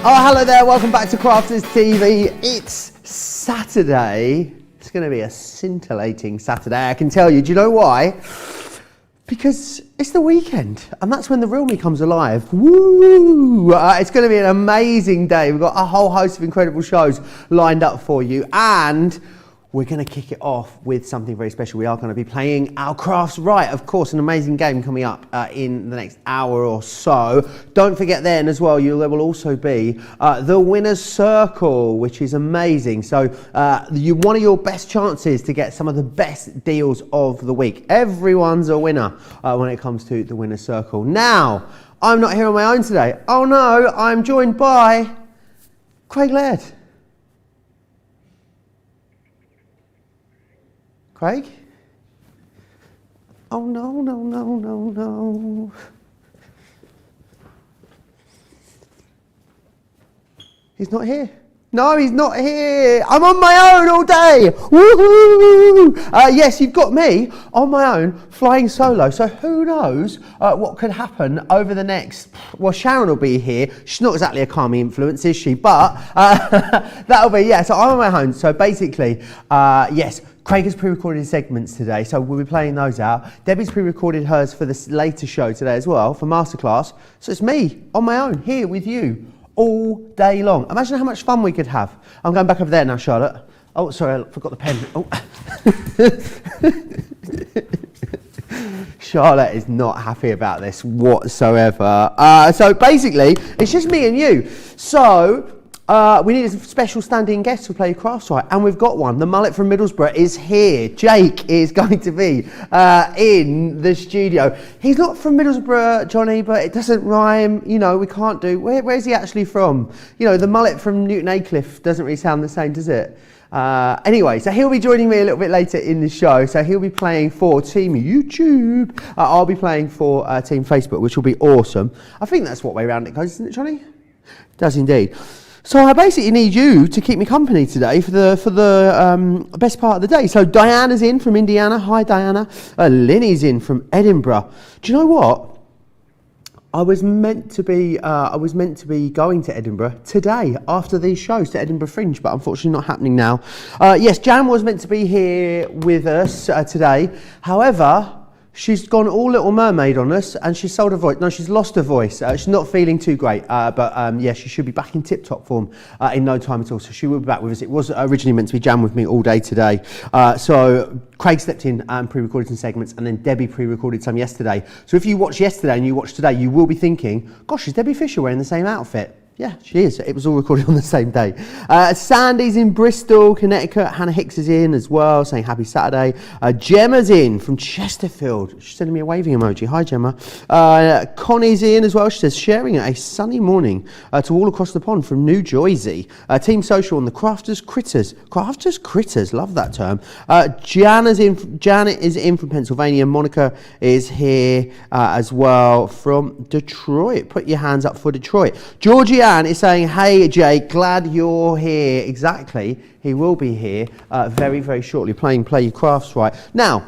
Oh, hello there, welcome back to Crafters TV. It's Saturday. It's going to be a scintillating Saturday, I can tell you. Do you know why? Because it's the weekend, and that's when the real me comes alive. Woo! It's going to be an amazing day. We've got a whole host of incredible shows lined up for you, and we're going to kick it off with something very special. We are going to be playing Our Crafts Right. Of course, an amazing game coming up in the next hour or so. Don't forget then as well, there will also be the Winner's Circle, which is amazing. So one of your best chances to get some of the best deals of the week. Everyone's a winner when it comes to the Winner's Circle. Now, I'm not here on my own today. Oh no, I'm joined by Craig Laird. Craig? Oh no, no, no, no, no. He's not here. No, he's not here. I'm on my own all day. Woohoo! Yes, you've got me on my own, flying solo. So who knows what could happen over the next... Well, Sharon will be here. She's not exactly a calming influence, is she? But that'll be... Yeah, so I'm on my own. So basically, yes, Craig has pre-recorded segments today, so we'll be playing those out. Debbie's pre-recorded hers for this later show today as well, for Masterclass. So it's me, on my own, here with you, all day long. Imagine how much fun we could have. I'm going back over there now, Charlotte. Oh, sorry, I forgot the pen. Oh. Charlotte is not happy about this whatsoever. So basically, it's just me and you. So... we need a special standing guest to play Crafts Right, and we've got one. The mullet from Middlesbrough is here. Jake is going to be in the studio. He's not from Middlesbrough, Johnny, but it doesn't rhyme. You know, we can't do... Where's he actually from? You know, the mullet from Newton Aycliffe doesn't really sound the same, does it? Anyway, so he'll be joining me a little bit later in the show. So he'll be playing for Team YouTube. I'll be playing for Team Facebook, which will be awesome. I think that's what way around it goes, isn't it, Johnny? It does indeed. So I basically need you to keep me company today for the best part of the day. So Diana's in from Indiana. Hi, Diana. Linny's in from Edinburgh. Do you know what? I was meant to be going to Edinburgh today after these shows to Edinburgh Fringe, but unfortunately not happening now. Yes, Jan was meant to be here with us today. However, she's gone all Little Mermaid on us, and she's sold her voice. No, she's lost her voice. She's not feeling too great, but yeah, she should be back in tip-top form in no time at all. So she will be back with us. It was originally meant to be Jan with me all day today. So Craig stepped in and pre-recorded some segments, and then Debbie pre-recorded some yesterday. So if you watched yesterday and you watch today, you will be thinking, gosh, is Debbie Fisher wearing the same outfit? Yeah, she is. It was all recorded on the same day. Sandy's in Bristol, Connecticut. Hannah Hicks is in as well, saying happy Saturday. Gemma's in from Chesterfield. She's sending me a waving emoji. Hi, Gemma. Connie's in as well. She says, sharing a sunny morning to all across the pond from New Jersey. Team Social on the Crafters Critters. Crafters Critters, love that term. Janet is in from Pennsylvania. Monica is here as well from Detroit. Put your hands up for Detroit. Georgie Ann is saying, hey Jake, glad you're here. Exactly, he will be here very, very shortly playing Play Your Crafts Right. Now,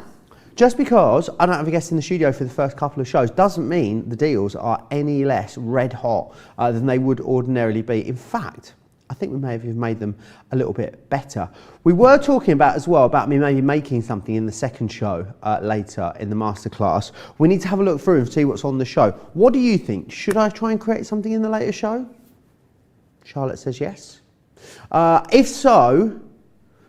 just because I don't have a guest in the studio for the first couple of shows doesn't mean the deals are any less red hot than they would ordinarily be. In fact, I think we may have even made them a little bit better. We were talking about as well about me maybe making something in the second show later in the masterclass. We need to have a look through and see what's on the show. What do you think? Should I try and create something in the later show? Charlotte says yes. If so,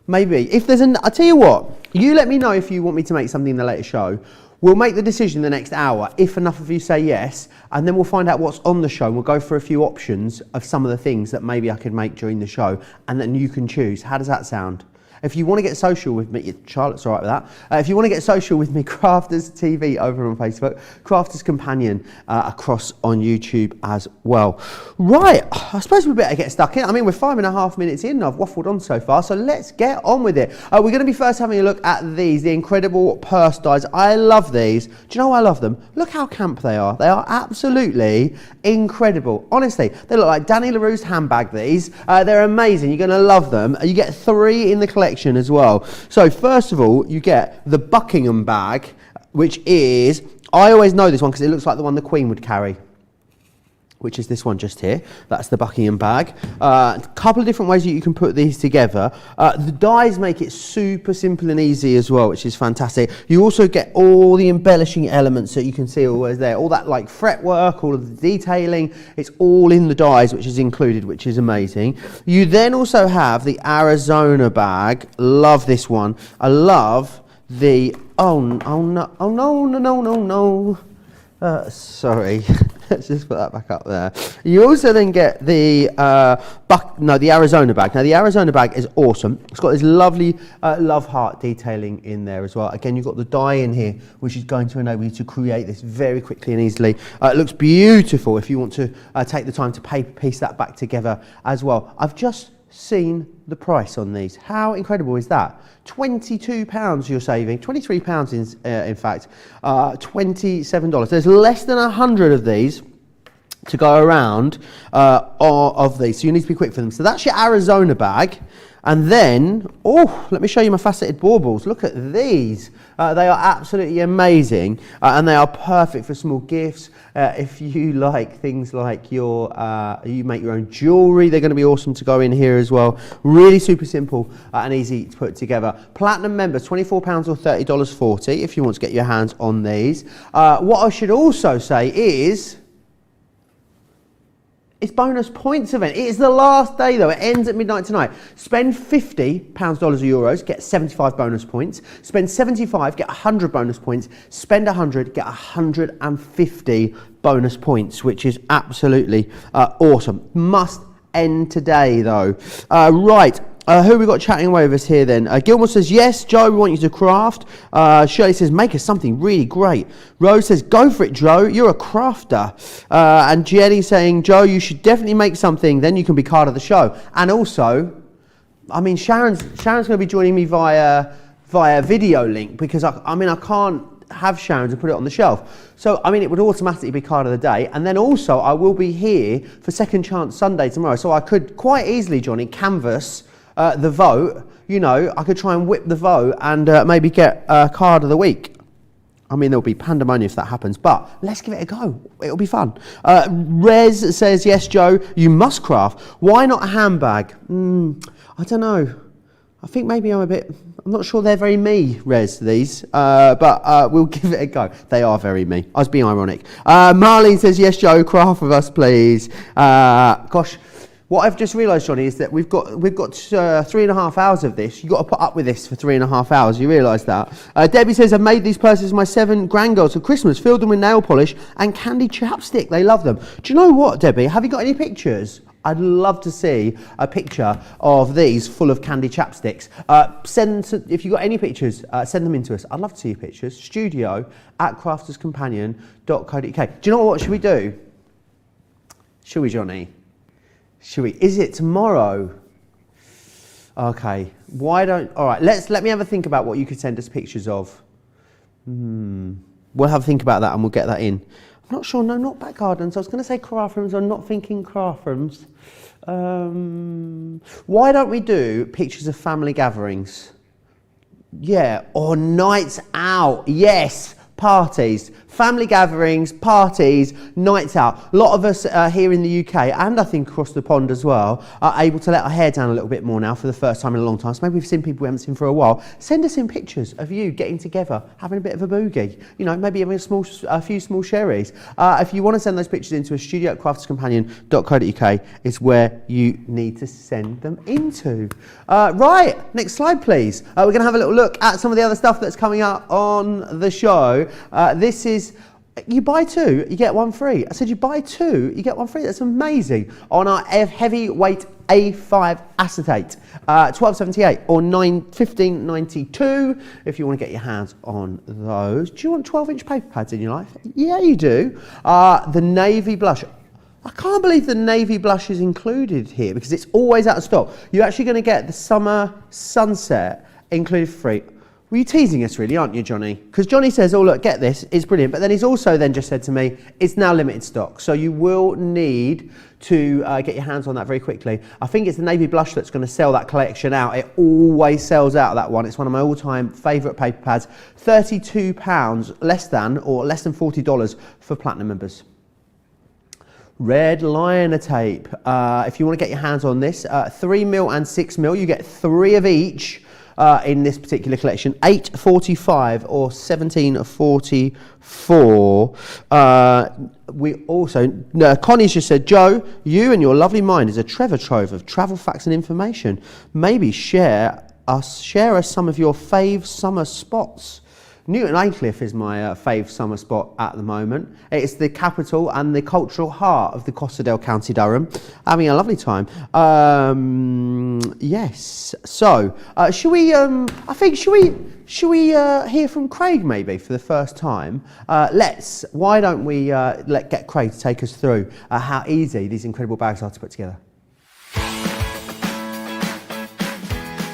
maybe. If there's I'll tell you what, you let me know if you want me to make something in the later show. We'll make the decision in the next hour if enough of you say yes, and then we'll find out what's on the show. We'll go for a few options of some of the things that maybe I could make during the show, and then you can choose. How does that sound? If you want to get social with me, Charlotte's all right with that. If you want to get social with me, Crafters TV over on Facebook, Crafters Companion across on YouTube as well. Right, I suppose we better get stuck in. I mean, we're 5.5 minutes in. I've waffled on so far, so let's get on with it. We're going to be first having a look at these, the incredible purse dies. I love these. Do you know why I love them? Look how camp they are. They are absolutely incredible. Honestly, they look like Danny LaRue's handbag, these. They're amazing. You're going to love them. You get 3 in the collection as well. So first of all, you get the Buckingham Bag, which is, I always know this one because it looks like the one the Queen would carry, which is this one just here. That's the Buckingham Bag. A couple of different ways that you can put these together. The dies make it super simple and easy as well, which is fantastic. You also get all the embellishing elements that you can see always there. All that like fretwork, all of the detailing, it's all in the dies, which is included, which is amazing. You then also have the Arizona bag. Love this one. I love the, sorry. Let's just put that back up there. You also then get the the Arizona bag. Now the Arizona bag is awesome. It's got this lovely love heart detailing in there as well. Again, you've got the die in here, which is going to enable you to create this very quickly and easily. It looks beautiful if you want to take the time to piece that back together as well. I've just seen the price on these. How incredible is that? £22 you're saving, £23 in fact, $27. There's less than 100 of these to go around of these, so you need to be quick for them. So that's your Arizona bag. And then, let me show you my Faceted Baubles. Look at these. They are absolutely amazing, and they are perfect for small gifts. If you like things like you make your own jewellery, they're going to be awesome to go in here as well. Really super simple and easy to put together. Platinum members, £24 or $30.40 if you want to get your hands on these. What I should also say is, it's bonus points event. It is the last day though. It ends at midnight tonight. Spend £50 dollars or euros, get 75 bonus points. Spend 75, get 100 bonus points. Spend 100, get 150 bonus points, which is absolutely awesome. Must end today though. Right. Who we got chatting away with us here then? Gilmore says, yes, Joe, we want you to craft. Shirley says, make us something really great. Rose says, go for it, Joe, you're a crafter. And Jenny saying, Joe, you should definitely make something, then you can be card of the show. And also, I mean, Sharon's going to be joining me via video link, because I can't have Sharon's and put it on the shelf. So, I mean, it would automatically be card of the day. And then also, I will be here for Second Chance Sunday tomorrow. So I could quite easily, Johnny, canvas the vote. You know, I could try and whip the vote and maybe get a card of the week. I mean, there'll be pandemonium if that happens, but let's give it a go. It'll be fun. Rez says, yes, Joe, you must craft. Why not a handbag? I don't know. I think maybe I'm not sure they're very me, Rez, these, but we'll give it a go. They are very me. I was being ironic. Marlene says, yes, Joe, craft with us, please. Gosh. What I've just realised, Johnny, is that we've got 3.5 hours of this. You've got to put up with this for 3.5 hours. You realise that? Debbie says, I've made these purses for my 7 grandgirls for Christmas, filled them with nail polish and candy chapstick. They love them. Do you know what, Debbie? Have you got any pictures? I'd love to see a picture of these full of candy chapsticks. If you've got any pictures, send them in to us. I'd love to see your pictures. studio@crafterscompanion.co.uk. Do you know what should we do? Shall we, Johnny? Should we? Is it tomorrow? Okay. Why don't... All right, let me have a think about what you could send us pictures of. We'll have a think about that and we'll get that in. I'm not sure. No, not back gardens. I was going to say craft rooms. I'm not thinking craft rooms. Why don't we do pictures of family gatherings? Yeah. Or nights out. Yes. Parties, family gatherings, parties, nights out. A lot of us here in the UK, and I think across the pond as well, are able to let our hair down a little bit more now for the first time in a long time. So maybe we've seen people we haven't seen for a while. Send us in pictures of you getting together, having a bit of a boogie. You know, maybe having a few small sherries. If you want to send those pictures into a studio@crafterscompanion.co.uk, is where you need to send them into. Right, next slide, please. We're going to have a little look at some of the other stuff that's coming up on the show. This is, you buy 2, you get 1 free. I said you buy 2, you get 1 free. That's amazing. On our heavyweight A5 acetate, $12.78 or $15.92 if you want to get your hands on those. Do you want 12-inch paper pads in your life? Yeah, you do. The navy blush. I can't believe the navy blush is included here because it's always out of stock. You're actually going to get the summer sunset included for free. Were you teasing us really, aren't you, Johnny? Because Johnny says, oh, look, get this, it's brilliant. But then he's also then just said to me, it's now limited stock. So you will need to get your hands on that very quickly. I think it's the navy blush that's going to sell that collection out. It always sells out, that one. It's one of my all-time favourite paper pads. £32 less than $40 for platinum members. red liner tape. If you want to get your hands on this, 3mm and 6mm, you get 3 of each in this particular collection. 8.45 or 17.44. We also, Connie's just said, Joe, you and your lovely mind is a treasure trove of travel facts and information. Maybe share us some of your fave summer spots. Newton Aycliffe is my fave summer spot at the moment. It's the capital and the cultural heart of the Costa del County Durham. Having a lovely time. Yes. So, should we hear from Craig maybe for the first time? Why don't we get Craig to take us through how easy these incredible bags are to put together?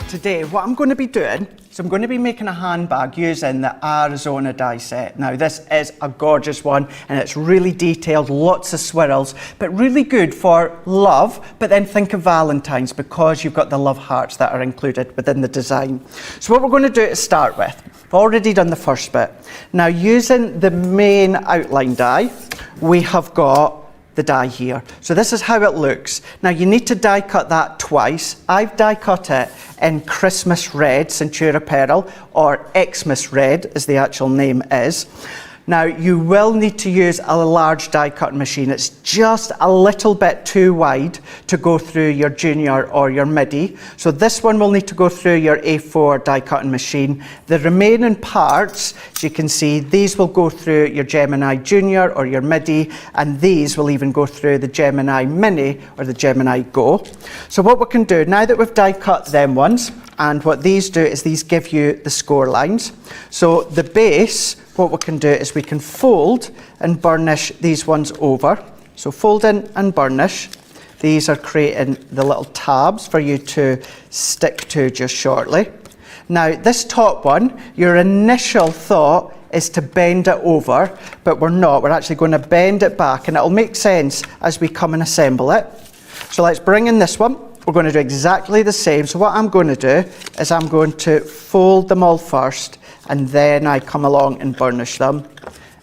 Today, what I'm going to be doing is I'm going to be making a handbag using the Arizona die set. Now, this is a gorgeous one and it's really detailed, lots of swirls, but really good for love. But then think of Valentine's because you've got the love hearts that are included within the design. So what we're going to do to start with, I've already done the first bit. Now, using the main outline die, we have got the die here. So this is how it looks. Now you need to die cut that twice. I've die cut it in Christmas Red Centura Pearl, or Xmas Red as the actual name is. Now you will need to use a large die cutting machine. It's just a little bit too wide to go through your junior or your midi. So this one will need to go through your A4 die cutting machine. The remaining parts, as you can see, these will go through your Gemini Junior or your midi, and these will even go through the Gemini Mini or the Gemini Go. So what we can do, now that we've die cut them ones, and what these do is these give you the score lines. So the base, what we can do is we can fold and burnish these ones over. So fold in and burnish. These are creating the little tabs for you to stick to just shortly. Now this top one, your initial thought is to bend it over, but we're not. We're actually going to bend it back, and it'll make sense as we come and assemble it. So let's bring in this one. We're going to do exactly the same. So what I'm going to do is I'm going to fold them all first, and then I come along and burnish them.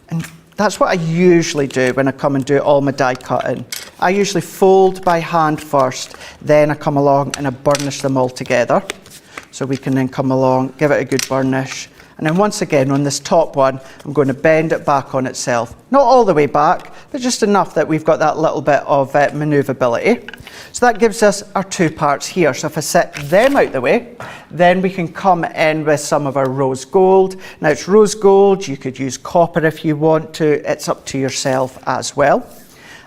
And that's what I usually do when I come and do all my die cutting. I usually fold by hand first, then I come along and I burnish them all together. So we can then come along, give it a good burnish. And then once again on this top one, I'm going to bend it back on itself. Not all the way back, but just enough that we've got that little bit of manoeuvrability. So that gives us our two parts here. So if I set them out the way, then we can come in with some of our rose gold. Now it's rose gold, you could use copper if you want to, it's up to yourself as well.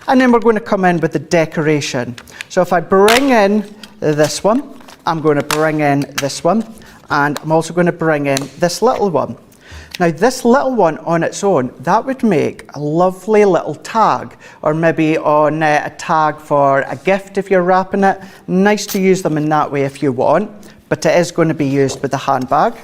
And then we're going to come in with the decoration. So if I bring in this one, I'm going to bring in this one, and I'm also going to bring in this little one. Now this little one on its own, that would make a lovely little tag, or maybe on a tag for a gift if you're wrapping it. Nice to use them in that way if you want, but it is going to be used with the handbag.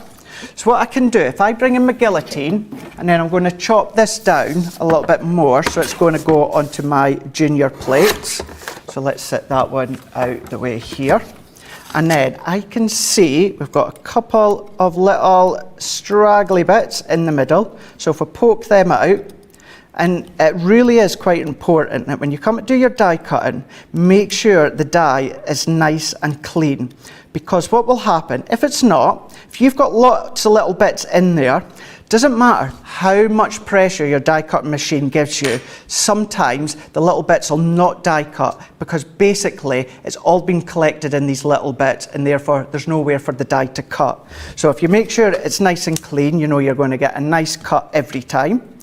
So what I can do, if I bring in my guillotine, and then I'm going to chop this down a little bit more, so it's going to go onto my junior plates. So let's set that one out the way here. And then I can see we've got a couple of little straggly bits in the middle. So if we poke them out, and it really is quite important that when you come to do your die cutting, make sure the die is nice and clean. Because what will happen, if it's not, if you've got lots of little bits in there, doesn't matter how much pressure your die cutting machine gives you, sometimes the little bits will not die cut because basically it's all been collected in these little bits, and therefore there's nowhere for the die to cut. So if you make sure it's nice and clean, you know you're going to get a nice cut every time.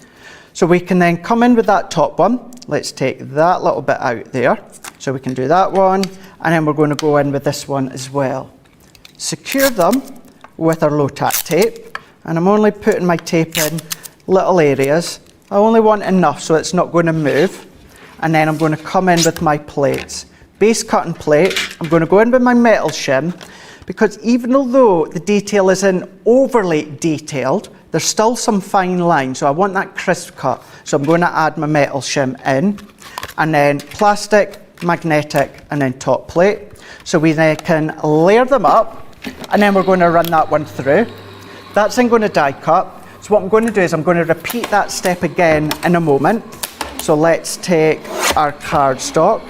So we can then come in with that top one. Let's take that little bit out there. So we can do that one, and then we're going to go in with this one as well. Secure them with our low tack tape. And I'm only putting my tape in little areas. I only want enough so it's not going to move. And then I'm going to come in with my plates. Base cutting plate, I'm going to go in with my metal shim, because even although the detail isn't overly detailed, there's still some fine lines, so I want that crisp cut. So I'm going to add my metal shim in, and then plastic, magnetic, and then top plate. So we then can layer them up, and then we're going to run that one through. That's then going to die cut. So what I'm going to do is I'm going to repeat that step again in a moment. So let's take our cardstock,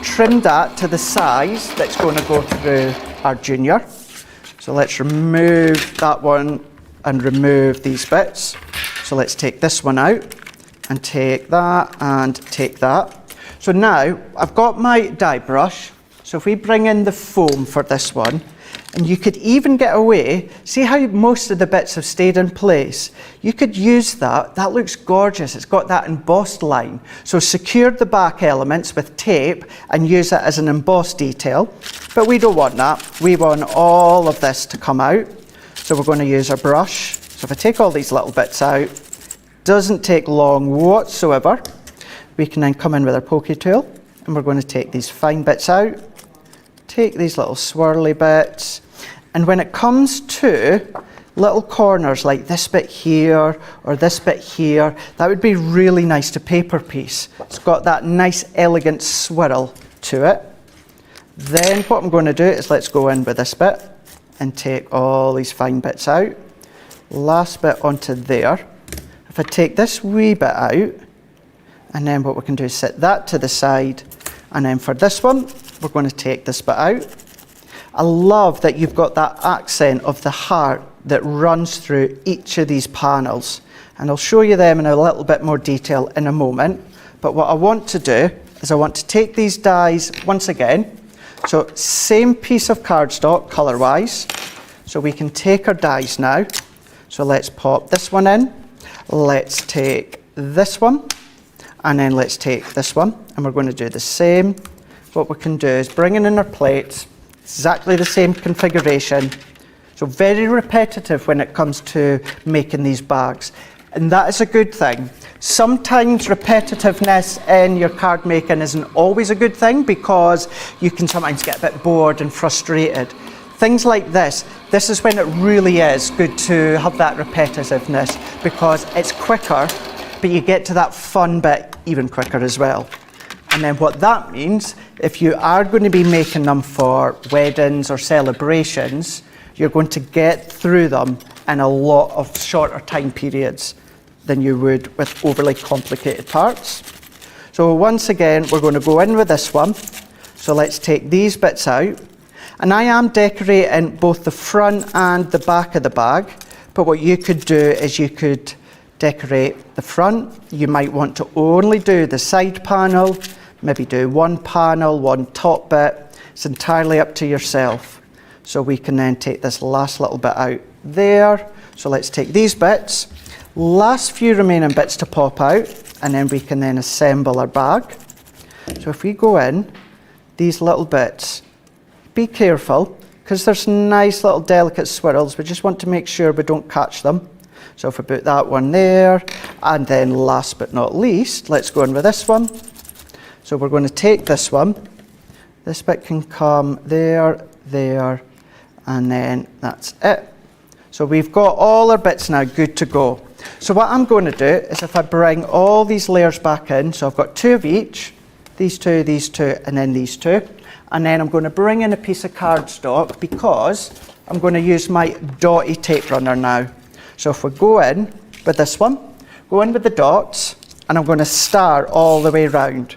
trim that to the size that's going to go through our junior. So let's remove that one and remove these bits. So let's take this one out and take that and take that. So now I've got my dye brush. So if we bring in the foam for this one, and you could even get away, see how most of the bits have stayed in place? You could use that, that looks gorgeous, it's got that embossed line. So secure the back elements with tape and use it as an embossed detail, but we don't want that. We want all of this to come out. So we're going to use our brush. So if I take all these little bits out, doesn't take long whatsoever. We can then come in with our pokey tool and we're going to take these fine bits out. Take these little swirly bits, and when it comes to little corners like this bit here or this bit here, that would be really nice to paper piece. It's got that nice elegant swirl to it. Then what I'm going to do is let's go in with this bit and take all these fine bits out. Last bit onto there. If I take this wee bit out, and then what we can do is set that to the side, and then for this one we're going to take this bit out. I love that you've got that accent of the heart that runs through each of these panels, and I'll show you them in a little bit more detail in a moment. But what I want to do is I want to take these dies once again. So same piece of cardstock colour wise, so we can take our dies now. So let's pop this one in, let's take this one, and then let's take this one, and we're going to do the same. What we can do is bring in our plates, exactly the same configuration. So very repetitive when it comes to making these bags. And that is a good thing. Sometimes repetitiveness in your card making isn't always a good thing because you can sometimes get a bit bored and frustrated. Things like this is when it really is good to have that repetitiveness because it's quicker, but you get to that fun bit even quicker as well. And then what that means, if you are going to be making them for weddings or celebrations, you're going to get through them in a lot of shorter time periods than you would with overly complicated parts. So once again, we're going to go in with this one. So let's take these bits out. And I am decorating both the front and the back of the bag, but what you could do is you could decorate the front. You might want to only do the side panel, maybe do one panel, one top bit. It's entirely up to yourself. So we can then take this last little bit out there. So let's take these bits, last few remaining bits to pop out, and then we can then assemble our bag. So if we go in, these little bits, be careful because there's nice little delicate swirls. We just want to make sure we don't catch them. So if I put that one there, and then last but not least, let's go in with this one. So we're going to take this one. This bit can come there, there, and then that's it. So we've got all our bits now good to go. So what I'm going to do is if I bring all these layers back in, so I've got two of each, these two, and then these two. And then I'm going to bring in a piece of cardstock because I'm going to use my dotty tape runner now. So if we go in with this one, go in with the dots, and I'm going to star all the way around.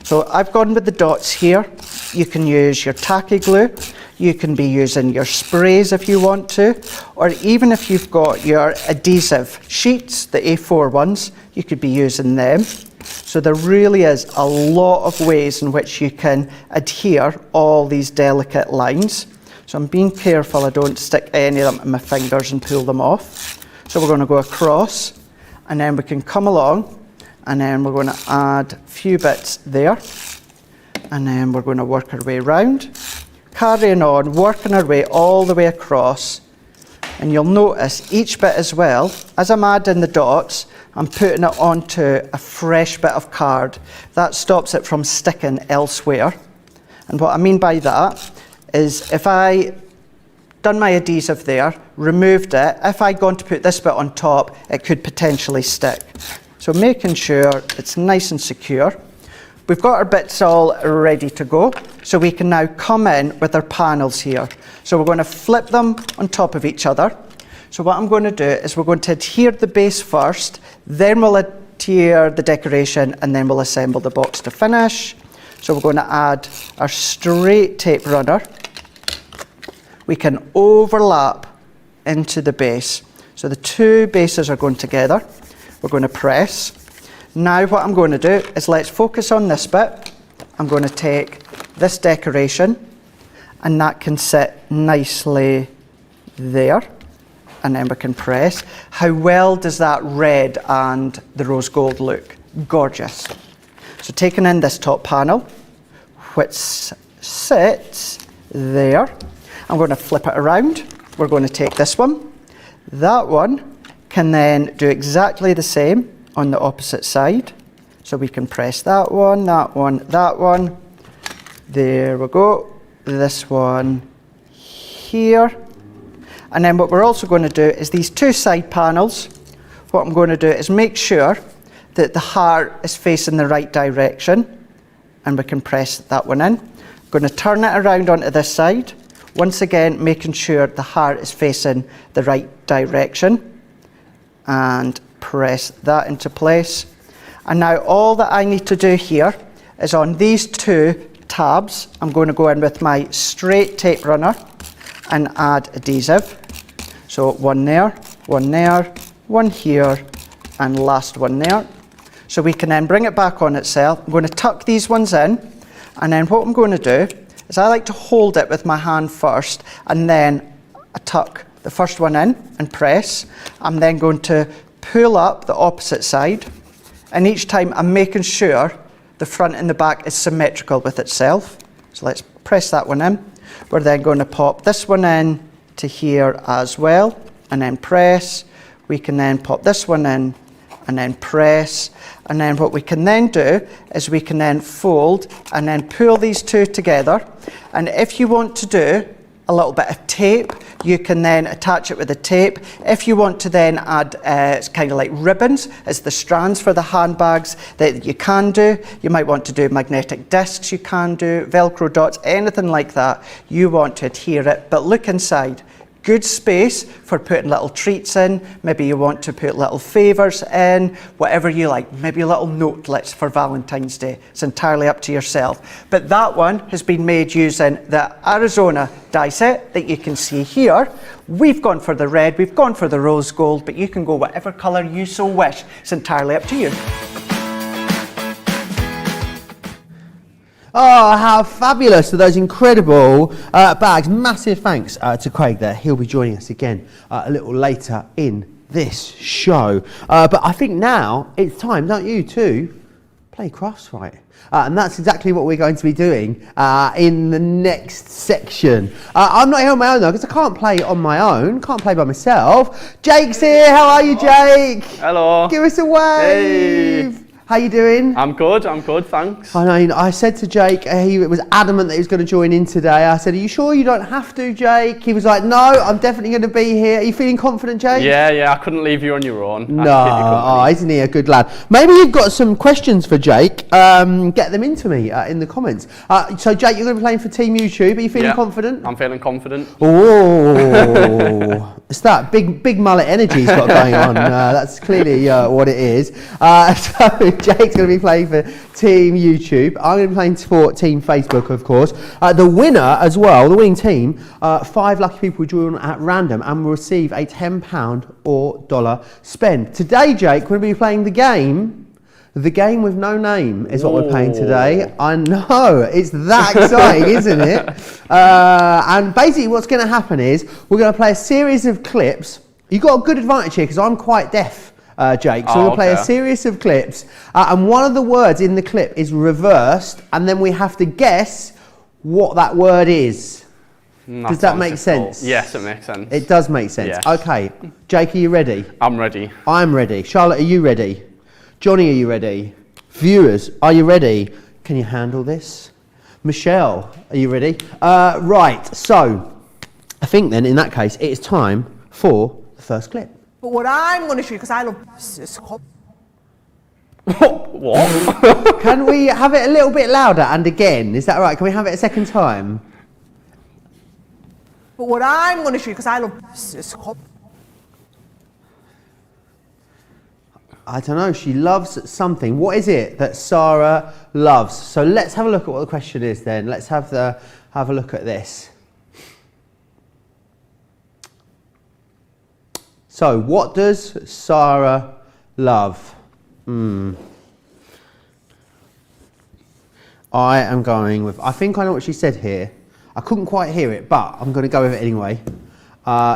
So I've gone with the dots here. You can use your tacky glue, you can be using your sprays if you want to, or even if you've got your adhesive sheets, the A4 ones, you could be using them. So there really is a lot of ways in which you can adhere all these delicate lines. So I'm being careful I don't stick any of them in my fingers and pull them off. So we're going to go across, and then we can come along, and then we're going to add a few bits there, and then we're going to work our way around, carrying on, working our way all the way across. And you'll notice each bit as well, as I'm adding the dots, I'm putting it onto a fresh bit of card. That stops it from sticking elsewhere. And what I mean by that is if I done my adhesive there, removed it, if I'd gone to put this bit on top, it could potentially stick. So making sure it's nice and secure. We've got our bits all ready to go, so we can now come in with our panels here. So we're going to flip them on top of each other. So what I'm going to do is we're going to adhere the base first, then we'll tier the decoration, and then we'll assemble the box to finish. So we're going to add our straight tape runner. We can overlap into the base. So the two bases are going together. We're going to press. Now what I'm going to do is let's focus on this bit. I'm going to take this decoration, and that can sit nicely there, and then we can press. How well does that red and the rose gold look? Gorgeous. So taking in this top panel, which sits there, I'm going to flip it around. We're going to take this one. That one can then do exactly the same on the opposite side. So we can press that one, that one, that one. There we go. This one here. And then what we're also going to do is these two side panels, what I'm going to do is make sure that the heart is facing the right direction, and we can press that one in. I'm going to turn it around onto this side, once again making sure the heart is facing the right direction, and press that into place. And now all that I need to do here is on these two tabs, I'm going to go in with my straight tape runner and add adhesive. So one there, one here, and last one there. So we can then bring it back on itself. I'm going to tuck these ones in, and then what I'm going to do is I like to hold it with my hand first, and then I tuck the first one in and press. I'm then going to pull up the opposite side, and each time I'm making sure the front and the back is symmetrical with itself. So let's press that one in. We're then going to pop this one in to here as well, and then press. We can then pop this one in and then press. And then what we can then do is we can then fold and then pull these two together. And if you want to do a little bit of tape, you can then attach it with the tape. If you want to then add it's kind of like ribbons as the strands for the handbags, that you can do. You might want to do magnetic discs, you can do Velcro dots, anything like that. You want to adhere it, but look inside. Good space for putting little treats in. Maybe you want to put little favours in, whatever you like. Maybe little notelets for Valentine's Day. It's entirely up to yourself. But that one has been made using the Arizona die set that you can see here. We've gone for the red, we've gone for the rose gold, but you can go whatever colour you so wish. It's entirely up to you. Oh, how fabulous for those incredible bags. Massive thanks to Craig there. He'll be joining us again a little later in this show. But I think now it's time, don't you, to play Crafts Right. And that's exactly what we're going to be doing in the next section. I'm not here on my own though, because I can't play on my own, can't play by myself. Jake's here. How are you, Jake? Hello. Give us a wave. Hey. How you doing? I'm good, thanks. I know, I said to Jake, he was adamant that he was going to join in today. I said, are you sure you don't have to, Jake? He was like, no, I'm definitely going to be here. Are you feeling confident, Jake? Yeah, I couldn't leave you on your own. No, isn't he a good lad? Maybe you've got some questions for Jake. Get them into me in the comments. So Jake, you're going to be playing for Team YouTube. Are you feeling confident? I'm feeling confident. Oh, it's that big mullet energy he's got going on. That's clearly what it is. So Jake's going to be playing for Team YouTube. I'm going to be playing for Team Facebook, of course. The winner as well, the winning team, 5 lucky people drawn at random and will receive a £10 or dollar spend. Today, Jake, we're going to be playing the game with no name is what we're playing today. I know, it's that exciting, isn't it? And basically what's going to happen is we're going to play a series of clips. You've got a good advantage here because I'm quite deaf. Jake, so we'll play a series of clips and one of the words in the clip is reversed and then we have to guess what that word is. Does that make sense? Yes, it makes sense. It does make sense. Yes. Okay, Jake, are you ready? I'm ready. I'm ready. Charlotte, are you ready? Johnny, are you ready? Viewers, are you ready? Can you handle this? Michelle, are you ready? Right, so I think then in that case it is time for the first clip. But what I'm going to show you, because I love... What? Can we have it a little bit louder and again? Is that right? Can we have it a second time? But what I'm going to show you, because I love... I don't know, she loves something. What is it that Sarah loves? So let's have a look at what the question is then. Let's have a look at this. So what does Sarah love? I am going with, I think I know what she said here. I couldn't quite hear it, but I'm going to go with it anyway.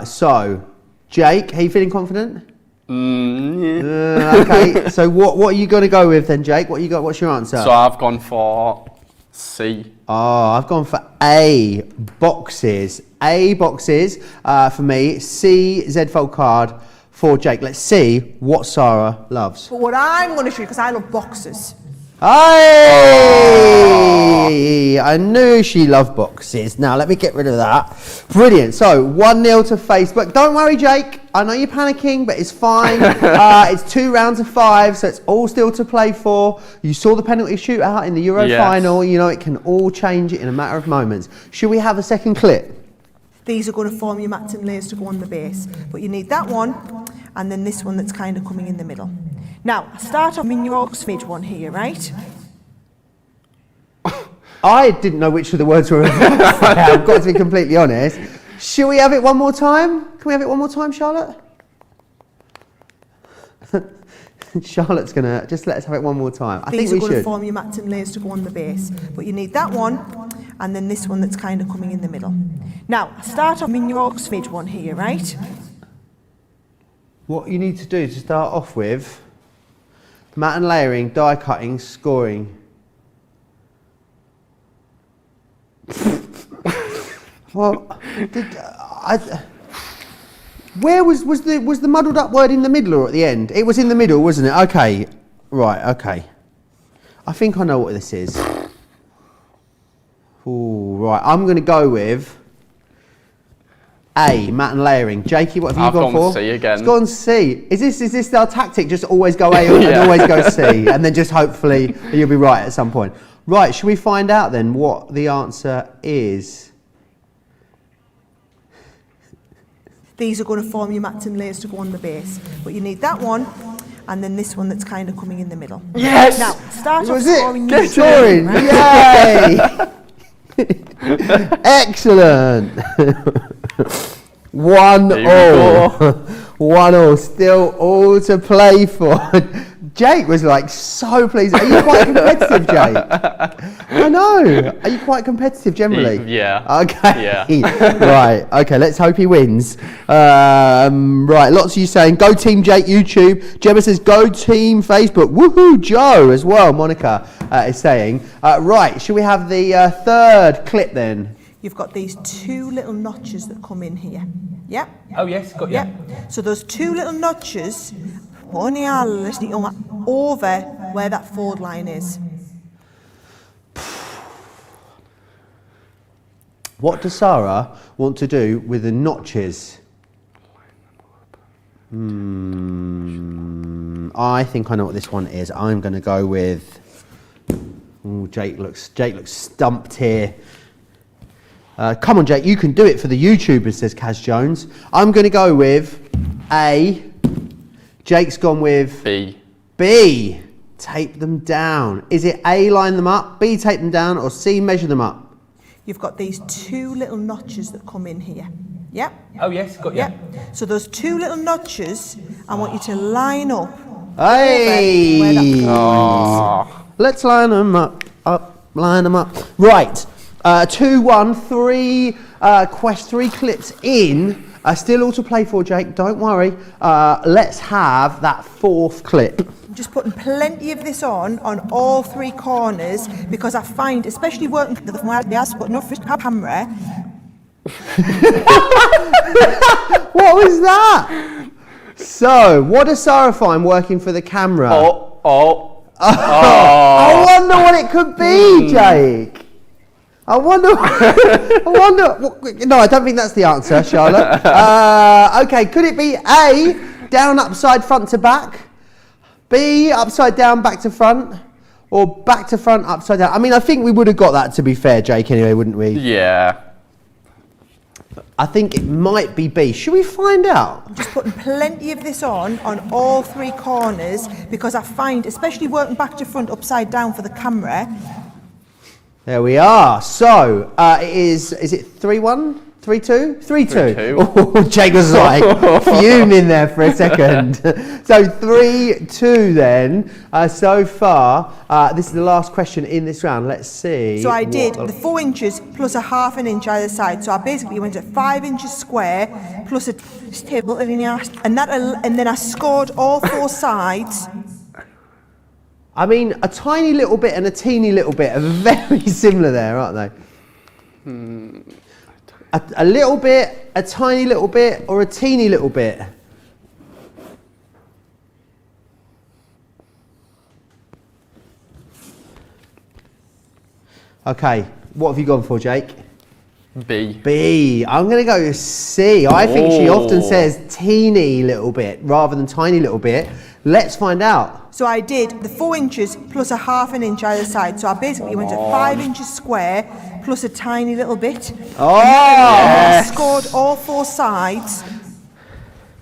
So, Jake, are you feeling confident? Okay, so what are you going to go with then, Jake? What you got? What's your answer? So I've gone for C. Oh, I've gone for A, boxes. A, boxes for me. C, Z-fold card for Jake. Let's see what Sarah loves. But what I'm going to show you, because I love boxes. Hey! I knew she loved boxes. Now, let me get rid of that. Brilliant. So, 1-0 to Facebook. Don't worry, Jake. I know you're panicking, but it's fine. It's 2 rounds of 5, so it's all still to play for. You saw the penalty shootout in the Euro final. You know, it can all change in a matter of moments. Should we have a second clip? These are going to form your mats and layers to go on the base. But you need that one, and then this one that's kind of coming in the middle. Now, start off in your Oxford one here, right? I didn't know which of the words were I've got to be completely honest. Shall we have it one more time? Can we have it one more time, Charlotte? Charlotte's going to just let us have it one more time. I think we should. These are going to form your mats and layers to go on the base. But you need that one, and then this one that's kind of coming in the middle. Now, start off in your Oxford one here, right? What you need to do is to start off with mat and layering, die cutting, scoring. Well, where was the muddled up word in the middle or at the end? It was in the middle, wasn't it? Okay, right, okay. I think I know what this is. Ooh, right, I'm going to go with A, mat and layering. Jakey, what have you gone for? I've gone C again. It's gone C. Is this our tactic? Just always go A and always go C, and then just hopefully you'll be right at some point. Right, should we find out then what the answer is? These are going to form your mats and layers to go on the base. But you need that one, and then this one that's kind of coming in the middle. Yes! Now, start off Was scoring. it? Scoring! Yay! Excellent! 1-1. 1-1. Still all to play for. Jake was like so pleased. Are you quite competitive, Jake? I know. Are you quite competitive generally? Yeah. Okay. Yeah. Right. Okay. Let's hope he wins. Right. Lots of you saying go Team Jake YouTube. Gemma says go Team Facebook. Woohoo, Joe as well. Monica is saying. Right. Should we have the third clip then? You've got these 2 little notches that come in here. Yep. Oh yes, got you. Yep. So those 2 little notches over where that fold line is. What does Sarah want to do with the notches? I think I know what this one is. I'm going to go with. Ooh, Jake looks stumped here. Come on, Jake, you can do it for the YouTubers, says Kaz Jones. I'm going to go with A. Jake's gone with B. B. Tape them down. Is it A, line them up, B, tape them down, or C, measure them up? You've got these 2 little notches that come in here. Yep. Oh yes, got you. Yep. So those 2 little notches, I want you to line up. Hey! Where that fold line is. Let's line them up, line them up. Right, 2-1, 3 clips in. Still all to play for, Jake, don't worry. Let's have that 4th clip. I'm just putting plenty of this on all 3 corners because I find, especially working with the has got enough camera. What was that? So, what does Sarah find working for the camera? I wonder what it could be, Jake. I wonder. No, I don't think that's the answer, Charlotte. Okay, could it be A, down, upside, front to back? B, upside down, back to front? Or back to front, upside down? I mean, I think we would have got that, to be fair, Jake, anyway, wouldn't we? Yeah. I think it might be B. Should we find out? I'm just putting plenty of this on all 3 corners because I find, especially working back to front upside down for the camera. There we are. So it is it 3-1? 3-2? 3-2. Oh, Jake was like fuming there for a second. So 3-2 then. So far, this is the last question in this round. Let's see. So I did the 4 inches plus a ½ an inch either side. So I basically went at 5 inches square plus a table, and then I scored all 4 sides. I mean, a tiny little bit and a teeny little bit are very similar there, aren't they? A little bit, a tiny little bit, or a teeny little bit? Okay, what have you gone for, Jake? B. B. I'm going to go with C. I think she often says teeny little bit rather than tiny little bit. Let's find out. So I did the 4 inches plus a ½ an inch either side. So I basically went at 5 inches square plus a tiny little bit. Oh, yes. I scored all 4 sides.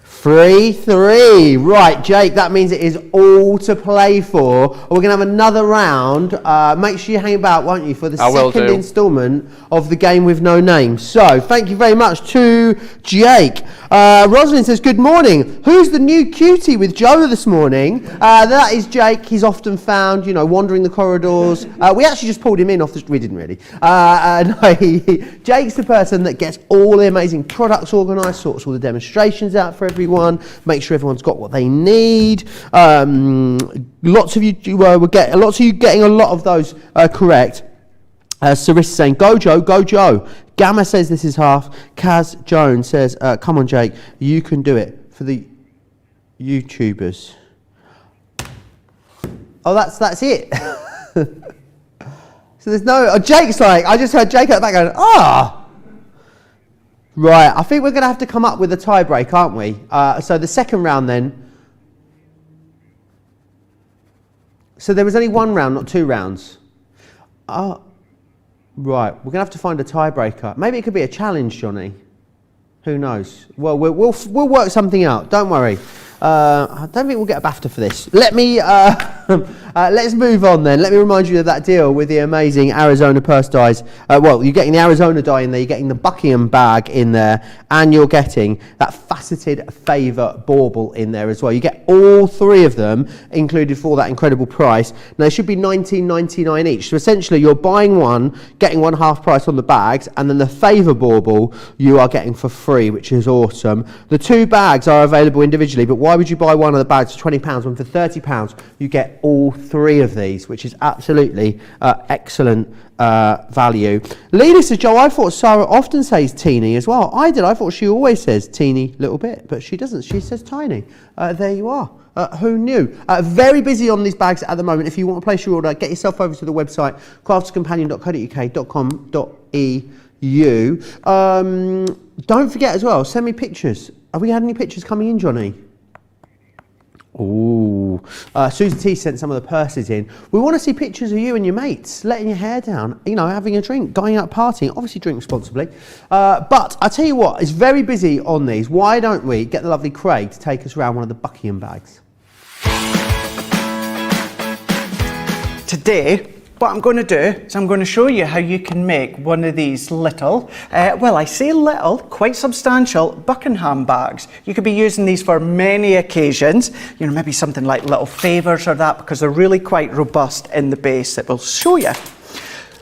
3-3. Right, Jake, that means it is all to play for. We're going to have another round. Make sure you hang about, won't you, for the second instalment of the game with no name. So, thank you very much to Jake. Rosalind says, good morning. Who's the new cutie with Joe this morning? That is Jake. He's often found, you know, wandering the corridors. We actually just pulled him in off the... We didn't really. No, Jake's the person that gets all the amazing products organised, sorts all the demonstrations out for everyone. Make sure everyone's got what they need. Lots of you getting a lot of those correct. Sarissa saying, go Joe, go Joe. Gamma says this is half. Kaz Jones says, come on Jake, you can do it for the YouTubers. Oh, that's it. So there's no... Jake's like... I just heard Jake at the back going, Right, I think we're going to have to come up with a tie break, aren't we? So the second round then. So there was only 1 round, not 2 rounds. Right, we're going to have to find a tiebreaker. Maybe it could be a challenge, Johnny. Who knows? Well, we'll work something out. Don't worry. I don't think we'll get a BAFTA for this. Let me let's move on then. Let me remind you of that deal with the amazing Arizona purse dies. Well, you're getting the Arizona die in there, you're getting the Buckingham Bag in there, and you're getting that Faceted Bauble in there as well. You get all 3 of them included for that incredible price. Now, they should be $19.99 each. So essentially, you're buying one, getting one half price on the bags, and then the Favour Bauble you are getting for free, which is awesome. The 2 bags are available individually, but why would you buy one of the bags for £20 when for £30 you get all 3 of these, which is absolutely excellent value. Lena says, Joe, I thought Sarah often says teeny as well. I did. I thought she always says teeny little bit, but she doesn't. She says tiny. There you are. Who knew? Very busy on these bags at the moment. If you want to place your order, get yourself over to the website, crafterscompanion.co.uk.com.au. Don't forget as well, send me pictures. Have we had any pictures coming in, Johnny? Ooh. Susan T sent some of the purses in. We want to see pictures of you and your mates letting your hair down, you know, having a drink, going out partying. Obviously drink responsibly. But I tell you what, it's very busy on these. Why don't we get the lovely Craig to take us around one of the Buckingham bags? Today, what I'm going to do is I'm going to show you how you can make one of these little, well, I say little, quite substantial Buckingham bags. You could be using these for many occasions, you know, maybe something like little favours or that, because they're really quite robust in the base that we'll show you.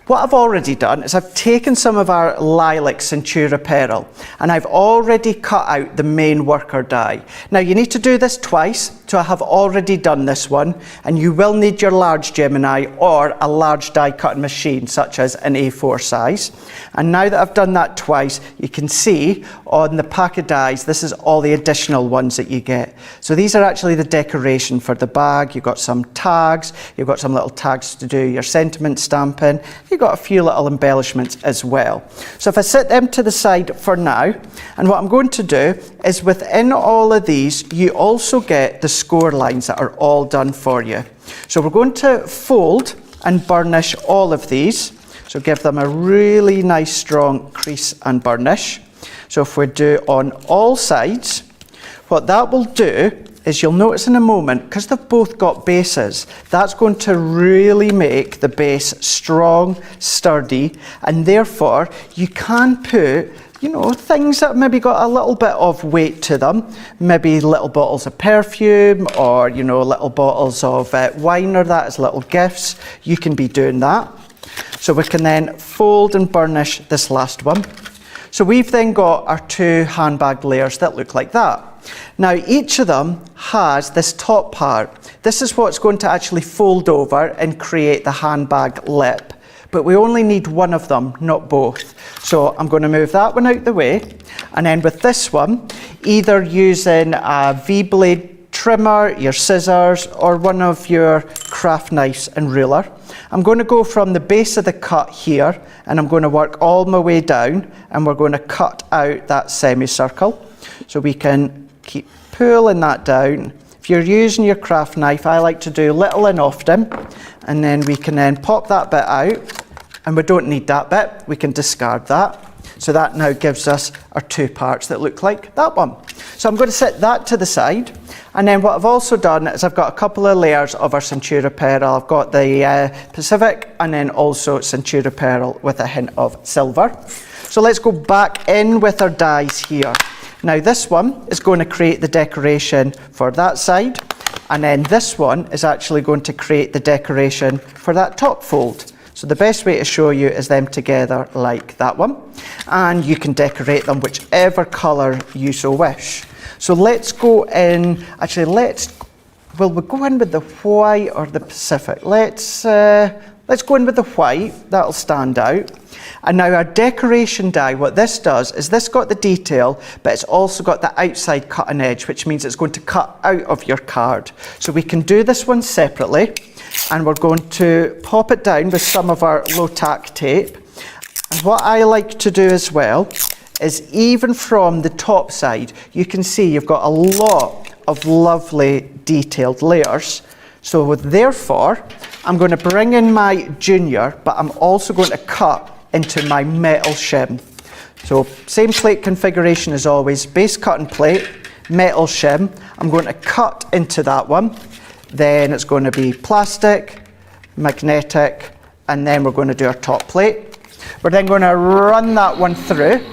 What I've already done is I've taken some of our lilac Centura apparel and I've already cut out the main worker die. Now you need to do this twice, so I have already done this one, and you will need your large Gemini or a large die cutting machine such as an A4 size. And now that I've done that twice, you can see on the pack of dies, this is all the additional ones that you get. So these are actually the decoration for the bag. You've got some tags, you've got some little tags to do your sentiment stamping, you've got a few little embellishments as well. So if I set them to the side for now, and what I'm going to do is within all of these, you also get the score lines that are all done for you. So we're going to fold and burnish all of these. So give them a really nice strong crease and burnish. So if we do on all sides, what that will do is you'll notice in a moment, because they've both got bases, that's going to really make the base strong, sturdy, and therefore you can put, you know, things that maybe got a little bit of weight to them, maybe little bottles of perfume or, you know, little bottles of wine or that as little gifts. You can be doing that. So we can then fold and burnish this last one. So we've then got our 2 handbag layers that look like that. Now each of them has this top part. This is what's going to actually fold over and create the handbag lip. But we only need one of them, not both. So I'm going to move that one out the way. And then with this one, either using a V-blade trimmer, your scissors, or one of your craft knives and ruler, I'm going to go from the base of the cut here, and I'm going to work all my way down, and we're going to cut out that semicircle. So we can keep pulling that down. If you're using your craft knife, I like to do little and often, and then we can then pop that bit out, and we don't need that bit, we can discard that. So that now gives us our 2 parts that look like that one. So I'm going to set that to the side, and then what I've also done is I've got a couple of layers of our Centura Pearl. I've got the Pacific, and then also Centura Pearl with a hint of silver. So let's go back in with our dies here. Now this one is going to create the decoration for that side, and then this one is actually going to create the decoration for that top fold. So the best way to show you is them together like that one, and you can decorate them whichever colour you so wish. So let's go in, actually we'll go in with the white or the Pacific. Let's go in with the white, that'll stand out. And now our decoration die, what this does is this got the detail, but it's also got the outside cutting edge, which means it's going to cut out of your card. So we can do this one separately, and we're going to pop it down with some of our low tack tape. And what I like to do as well is even from the top side, you can see you've got a lot of lovely detailed layers. So therefore, I'm going to bring in my junior, but I'm also going to cut into my metal shim. So same plate configuration as always, base cut and plate, metal shim. I'm going to cut into that one. Then it's going to be plastic, magnetic, and then we're going to do our top plate. We're then going to run that one through.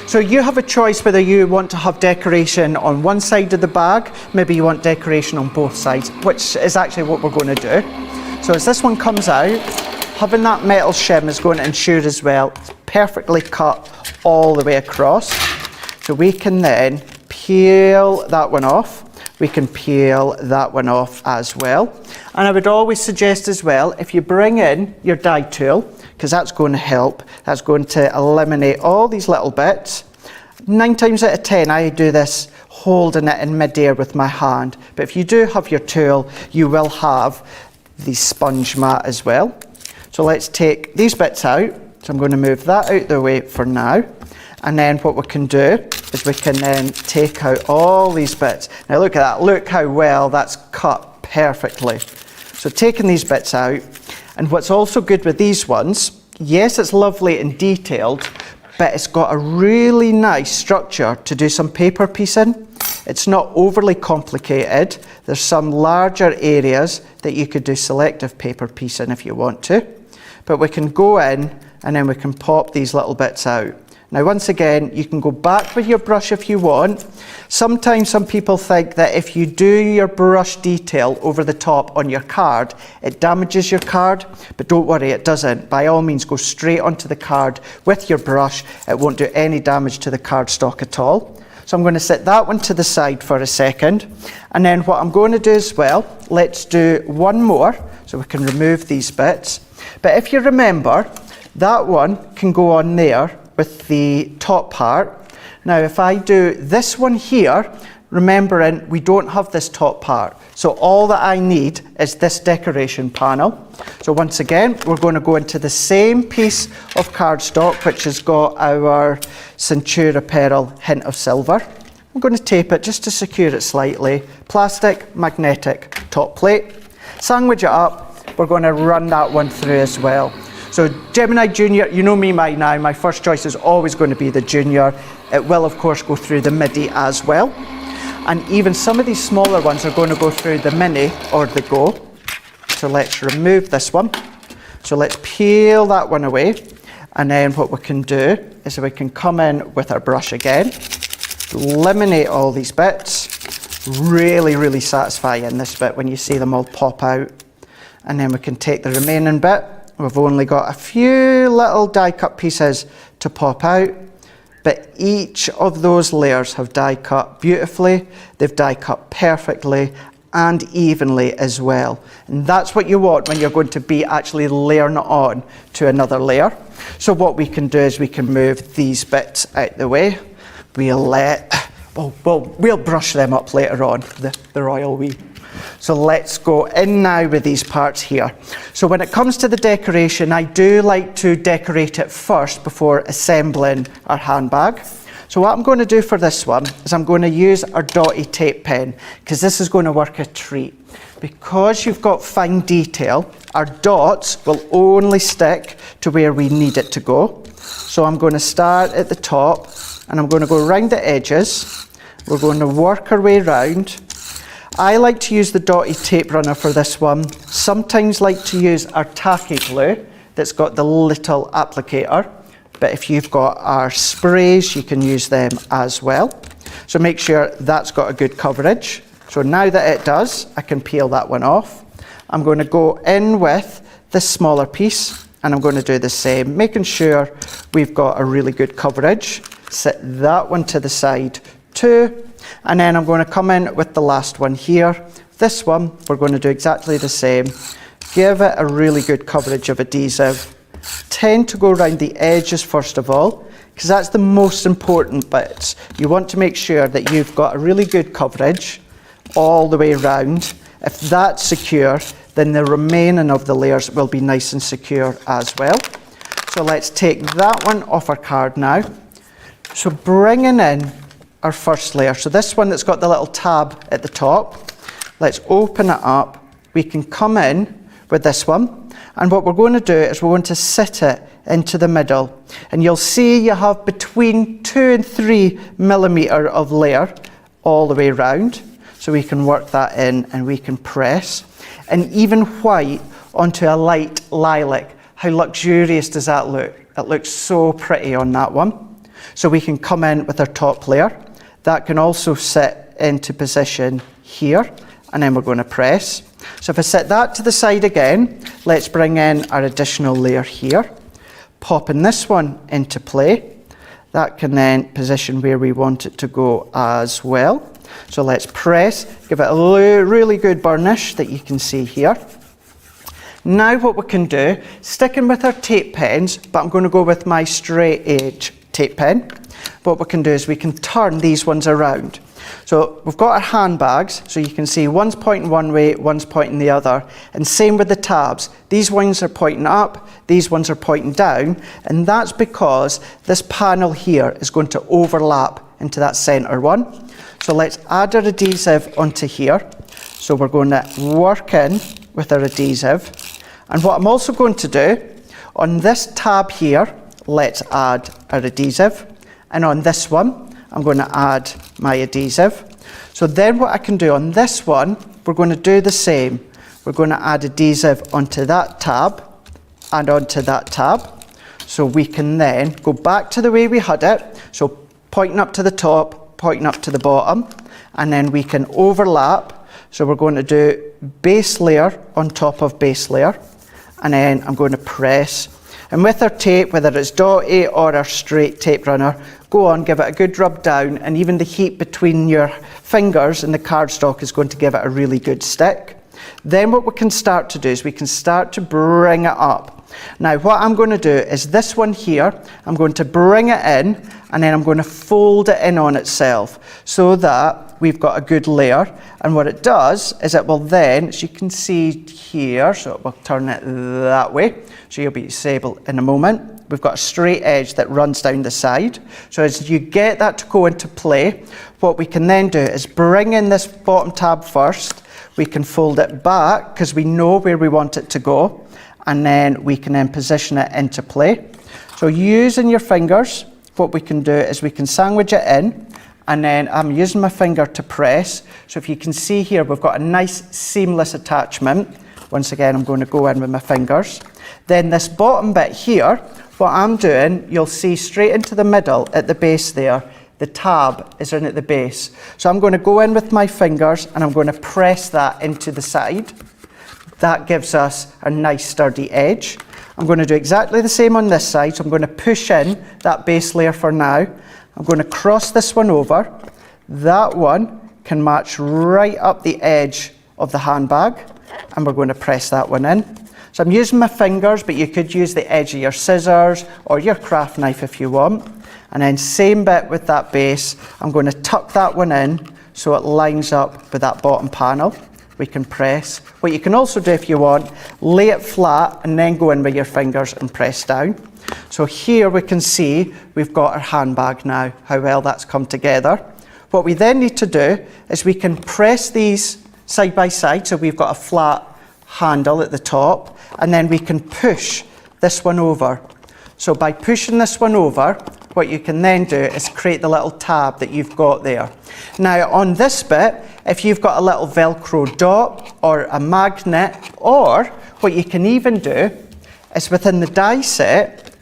So you have a choice whether you want to have decoration on one side of the bag, maybe you want decoration on both sides, which is actually what we're going to do. So as this one comes out, having that metal shim is going to ensure as well it's perfectly cut all the way across. So we can then peel that one off. We can peel that one off as well. And I would always suggest as well, if you bring in your die tool, because that's going to help, that's going to eliminate all these little bits. 9 times out of 10, I do this holding it in midair with my hand. But if you do have your tool, you will have the sponge mat as well. So let's take these bits out. So I'm going to move that out the way for now. And then what we can do is we can then take out all these bits. Now look at that, look how well that's cut perfectly. So taking these bits out, and what's also good with these ones, yes, it's lovely and detailed, but it's got a really nice structure to do some paper piecing. It's not overly complicated. There's some larger areas that you could do selective paper piecing if you want to. But we can go in and then we can pop these little bits out. Now once again, you can go back with your brush if you want. Sometimes some people think that if you do your brush detail over the top on your card, it damages your card, but don't worry, it doesn't. By all means, go straight onto the card with your brush. It won't do any damage to the cardstock at all. So I'm going to set that one to the side for a second. And then what I'm going to do as well, let's do one more so we can remove these bits. But if you remember, that one can go on there with the top part. Now if I do this one here, remembering we don't have this top part, so all that I need is this decoration panel. So once again, we're going to go into the same piece of cardstock which has got our Centura Pearl hint of silver. I'm going to tape it just to secure it slightly. Plastic, magnetic, top plate. Sandwich it up, we're going to run that one through as well. So Gemini Junior, you know me by now, my first choice is always going to be the Junior. It will of course go through the Midi as well. And even some of these smaller ones are going to go through the Mini or the Go. So let's remove this one. So let's peel that one away. And then what we can do is we can come in with our brush again, eliminate all these bits. Really, really satisfying this bit when you see them all pop out. And then we can take the remaining bit. We've only got a few little die cut pieces to pop out, but each of those layers have die cut beautifully. They've die cut perfectly and evenly as well. And that's what you want when you're going to be actually layering it on to another layer. So what we can do is we can move these bits out the way. We'll brush them up later on, the royal we. So let's go in now with these parts here. So when it comes to the decoration, I do like to decorate it first before assembling our handbag. So what I'm going to do for this one is I'm going to use our dotty tape pen, because this is going to work a treat. Because you've got fine detail, our dots will only stick to where we need it to go. So I'm going to start at the top and I'm going to go around the edges. We're going to work our way around. I like to use the dotty tape runner for this one. Sometimes like to use our tacky glue that's got the little applicator. But if you've got our sprays, you can use them as well. So make sure that's got a good coverage. So now that it does, I can peel that one off. I'm going to go in with this smaller piece and I'm going to do the same, making sure we've got a really good coverage. Set that one to the side too. And then I'm going to come in with the last one here. This one, we're going to do exactly the same. Give it a really good coverage of adhesive. Tend to go around the edges first of all, because that's the most important bit. You want to make sure that you've got a really good coverage all the way around. If that's secure, then the remaining of the layers will be nice and secure as well. So let's take that one off our card now. So bringing in our first layer, so this one that's got the little tab at the top, let's open it up. We can come in with this one. And what we're going to do is we're going to sit it into the middle. And you'll see you have between 2 and 3 millimetre of layer all the way around. So we can work that in and we can press. And even white onto a light lilac. How luxurious does that look? It looks so pretty on that one. So we can come in with our top layer. That can also sit into position here. And then we're going to press. So if I set that to the side again, let's bring in our additional layer here. Popping this one into play. That can then position where we want it to go as well. So let's press, give it a really good burnish that you can see here. Now what we can do, sticking with our tape pens, but I'm going to go with my straight edge tape pen. What we can do is we can turn these ones around. So we've got our handbags, so you can see one's pointing one way, one's pointing the other, and same with the tabs. These ones are pointing up, these ones are pointing down, and that's because this panel here is going to overlap into that center one. So let's add our adhesive onto here. So we're going to work in with our adhesive. And what I'm also going to do, on this tab here, let's add our adhesive. And on this one, I'm going to add my adhesive. So then what I can do on this one, we're going to do the same. We're going to add adhesive onto that tab and onto that tab. So we can then go back to the way we had it. So pointing up to the top, pointing up to the bottom, and then we can overlap. So we're going to do base layer on top of base layer, and then I'm going to press. And with our tape, whether it's dotty or our straight tape runner, go on, give it a good rub down, and even the heat between your fingers and the cardstock is going to give it a really good stick. Then what we can start to do is we can start to bring it up. Now what I'm going to do is this one here, I'm going to bring it in and then I'm going to fold it in on itself so that we've got a good layer. And what it does is it will then, as you can see here, so it will turn it that way, so you'll be able in a moment. We've got a straight edge that runs down the side. So as you get that to go into play, what we can then do is bring in this bottom tab first. We can fold it back because we know where we want it to go. and then we can then position it into play. So using your fingers, what we can do is we can sandwich it in, and then I'm using my finger to press. So if you can see here, we've got a nice seamless attachment. Once again, I'm going to go in with my fingers. Then this bottom bit here, what I'm doing, you'll see straight into the middle at the base there, the tab is in at the base. So I'm going to go in with my fingers and I'm going to press that into the side. That gives us a nice sturdy edge. I'm going to do exactly the same on this side. So I'm going to push in that base layer for now. I'm going to cross this one over. That one can match right up the edge of the handbag, and we're going to press that one in. So I'm using my fingers, but you could use the edge of your scissors or your craft knife if you want. And then same bit with that base. I'm going to tuck that one in so it lines up with that bottom panel. We can press. What you can also do if you want, lay it flat and then go in with your fingers and press down. So here we can see we've got our handbag now, how well that's come together. What we then need to do is we can press these side by side, so we've got a flat handle at the top, and then we can push this one over. So by pushing this one over, what you can then do is create the little tab that you've got there. Now on this bit, if you've got a little Velcro dot or a magnet, or what you can even do is within the die set,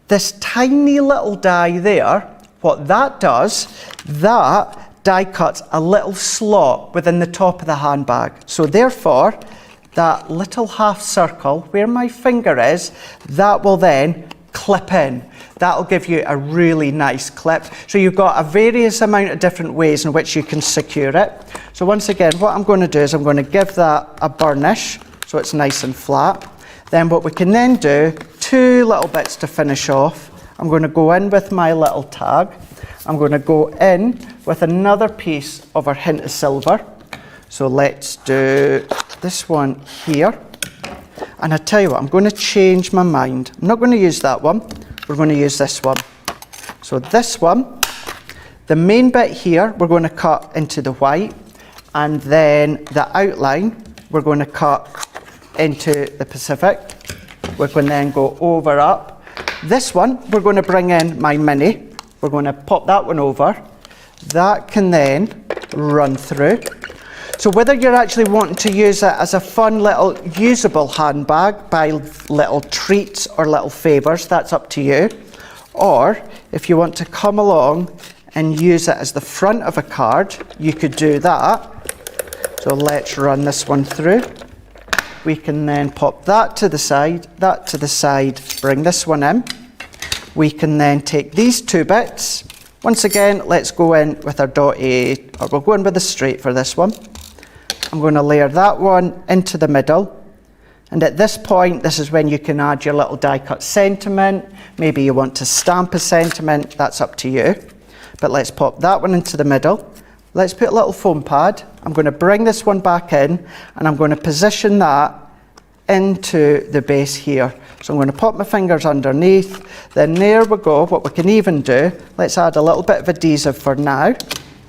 this tiny little die there, what that does, that die cuts a little slot within the top of the handbag. So therefore, that little half circle where my finger is, that will then clip in. That'll give you a really nice clip. So you've got a various amount of different ways in which you can secure it. So once again, what I'm going to do is I'm going to give that a burnish so it's nice and flat. Then what we can then do, two little bits to finish off. I'm going to go in with my little tag. I'm going to go in with another piece of our hint of silver. So let's do this one here. And I tell you what, I'm going to change my mind. I'm not going to use that one. We're going to use this one. So this one, the main bit here, we're going to cut into the white. And then the outline, we're going to cut into the Pacific. We can then go over up. This one, we're going to bring in my mini. We're going to pop that one over. That can then run through. So whether you're actually wanting to use it as a fun little usable handbag, buy little treats or little favours, that's up to you. Or if you want to come along and use it as the front of a card, you could do that. So let's run this one through. We can then pop that to the side, bring this one in. We can then take these two bits. Once again, let's go in with our dotted, or we'll go in with the straight for this one. I'm going to layer that one into the middle. And at this point, this is when you can add your little die cut sentiment. Maybe you want to stamp a sentiment, that's up to you. But let's pop that one into the middle. Let's put a little foam pad. I'm going to bring this one back in and I'm going to position that into the base here. So I'm going to pop my fingers underneath. Then there we go. What we can even do, let's add a little bit of adhesive for now.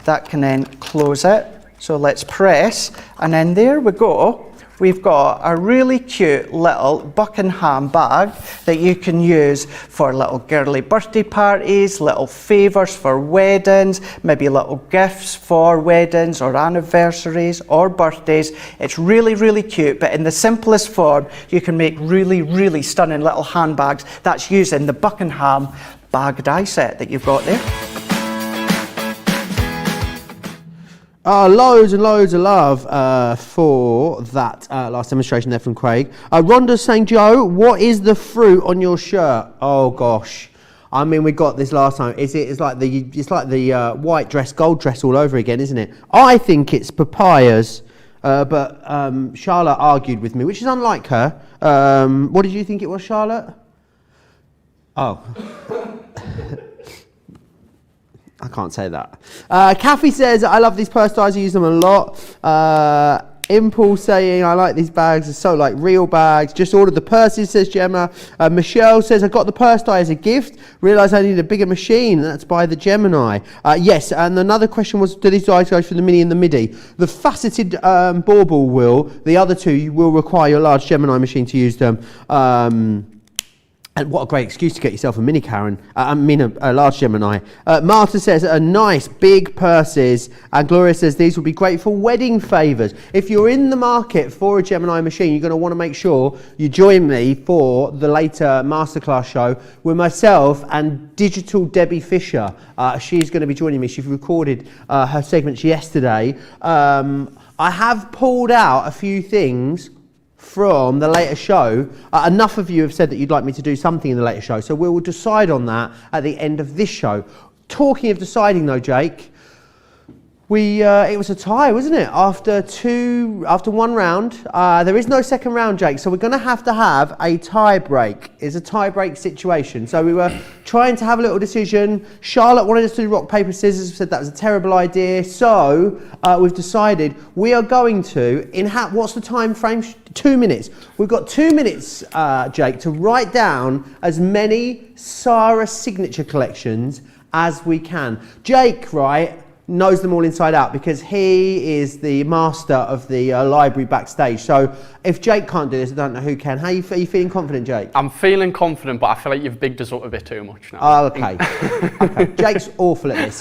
That can then close it. So let's press, and then there we go. We've got a really cute little Buckingham bag that you can use for little girly birthday parties, little favours for weddings, maybe little gifts for weddings or anniversaries or birthdays. It's really, really cute, but in the simplest form, you can make really, really stunning little handbags. That's using the Buckingham Bag die set that you've got there. Loads and loads of love for that last demonstration there from Craig. Rhonda's saying, Joe, what is the fruit on your shirt? Oh gosh, I mean, we got this last time. It's like the white dress, gold dress all over again, isn't it? I think it's papayas, but Charlotte argued with me, which is unlike her. What did you think it was, Charlotte? Oh. I can't say that. Kathy says, I love these purse dies, I use them a lot. Impulse saying, I like these bags, they're so like real bags. Just ordered the purses, says Gemma. Michelle says, I got the purse die as a gift. Realised I need a bigger machine. That's by the Gemini. Yes, and another question was, do these dies go for the mini and the midi? The faceted bauble will. The other two, you will require your large Gemini machine to use them. And what a great excuse to get yourself a mini Karen. I mean a large Gemini. Marta says, nice big purses. And Gloria says, these will be great for wedding favours. If you're in the market for a Gemini machine, you're going to want to make sure you join me for the later masterclass show with myself and Digital Debbie Fisher. She's going to be joining me. She's recorded her segments yesterday. I have pulled out a few things from the later show. Enough of you have said that you'd like me to do something in the later show, so we will decide on that at the end of this show. Talking of deciding though, Jake, it was a tie, wasn't it? After one round, there is no second round, Jake. So we're going to have a tie break. It's a tie break situation. So we were trying to have a little decision. Charlotte wanted us to do rock paper scissors. We said that was a terrible idea. So we've decided we are going to what's the time frame? 2 minutes. We've got 2 minutes, Jake, to write down as many Sarah signature collections as we can. Jake, right, knows them all inside out because he is the master of the library backstage. So if Jake can't do this, I don't know who can. Are you feeling confident, Jake? I'm feeling confident, but I feel like you've bigged us up a bit too much now. Oh, okay. Okay. Jake's awful at this.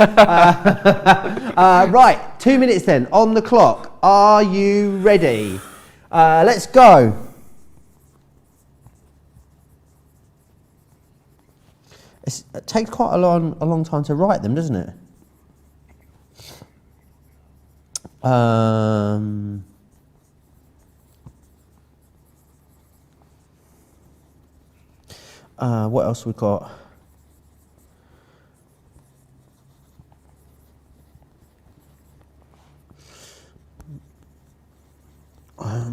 Right, 2 minutes then, on the clock. Are you ready? Let's go. It takes quite a long time to write them, doesn't it? What else we got? A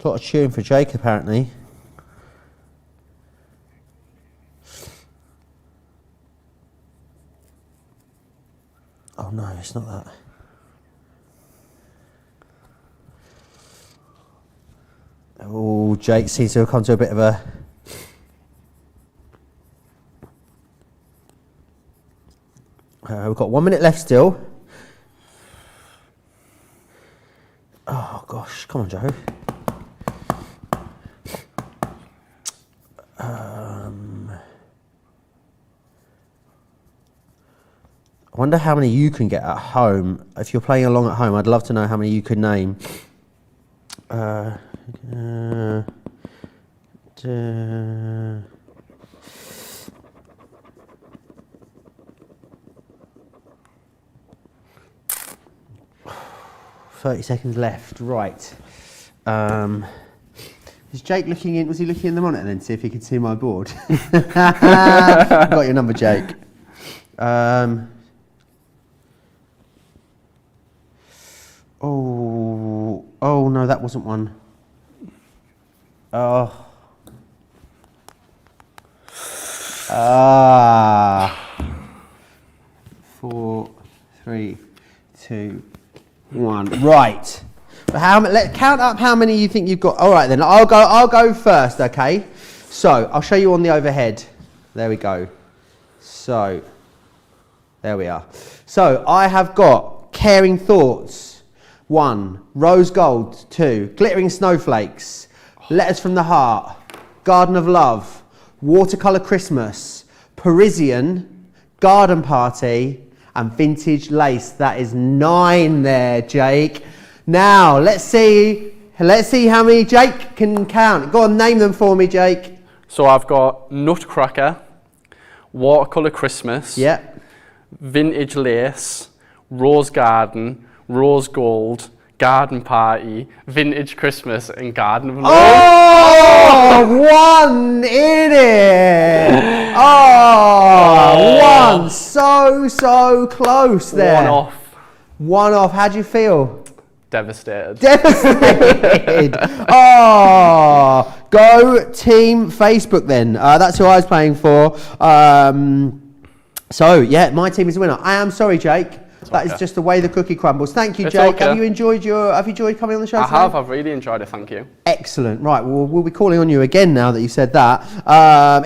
lot of cheering for Jake, apparently. Oh no, it's not that. Oh, Jake seems to have come to a bit of a... we've got 1 minute left still. Oh gosh, come on, Joe. I wonder how many you can get at home. If you're playing along at home, I'd love to know how many you could name. 30 seconds left. Right. Is Jake looking in? Was he looking in the monitor then to see if he could see my board? Got your number, Jake. Oh no, that wasn't one. Oh. 4, 3, 2, 1. Right. Let's count up how many you think you've got. All right then, I'll go first, okay? So, I'll show you on the overhead. There we go. So, there we are. So, I have got Caring Thoughts, 1. Rose Gold, 2. Glittering Snowflakes, Letters from the Heart, Garden of Love, Watercolour Christmas, Parisian, Garden Party, and Vintage Lace. That is 9 there, Jake. Now, let's see how many Jake can count. Go on, name them for me, Jake. So I've got Nutcracker, Watercolour Christmas, Yeah. Vintage Lace, Rose Garden, Rose Gold, Garden Party, Vintage Christmas, and Garden of Love. Oh, 1 in it. Oh, 1. So close there. 1 off. How do you feel? Devastated. Oh, go Team Facebook then. That's who I was playing for. So, yeah, my team is the winner. I am sorry, Jake. That is okay. just the way the cookie crumbles. Thank you, It's Jake. okay. Have you enjoyed coming on the show I today? have. I've really enjoyed it. Thank you. Excellent. Right, well, we'll be calling on you again now that you said that.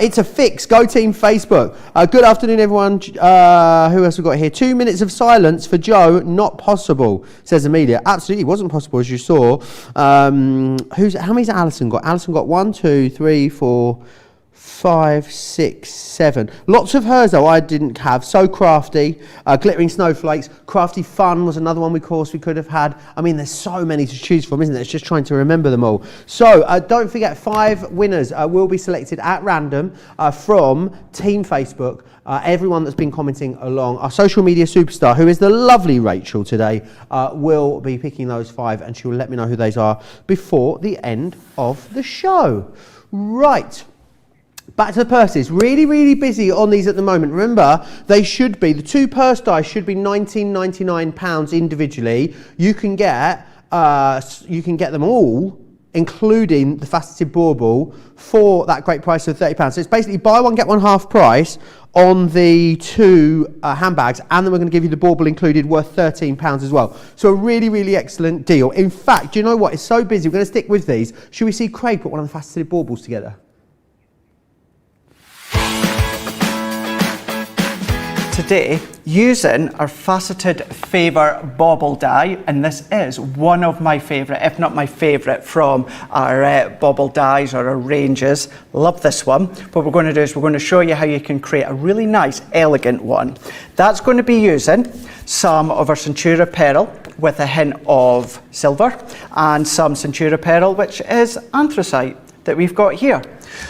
It's a fix. Go Team Facebook. Good afternoon, everyone. Who else we got here? 2 minutes of silence for Joe. Not possible, says Amelia. Absolutely wasn't possible, as you saw. How many's Alison got? Alison got 1, 2, 3, 4, 5, 6, 7. Lots of hers though I didn't have. So Crafty, Glittering Snowflakes, Crafty Fun was another one we could have had. I mean, there's so many to choose from, isn't there? It's just trying to remember them all. So don't forget, 5 winners will be selected at random from Team Facebook. Everyone that's been commenting along, our social media superstar, who is the lovely Rachel today, will be picking those 5, and she will let me know who those are before the end of the show. Right. Back to the purses. Really, really busy on these at the moment. Remember, they should be, the 2 purse dice should be £19.99 individually. You can get them all, including the Faceted Bauble, for that great price of £30. So it's basically buy one, get one half price on the 2 handbags, and then we're going to give you the Bauble included, worth £13 as well. So a really, really excellent deal. In fact, do you know what? It's so busy. We're going to stick with these. Should we see Craig put one of the Faceted Baubles together? Today, using our Faceted Favour Bobble die, and this is one of my favourite, if not my favourite, from our Bobble dies or our ranges. Love this one. What we're going to do is we're going to show you how you can create a really nice, elegant one. That's going to be using some of our Centura Pearl with a hint of silver, and some Centura Pearl, which is anthracite, that we've got here.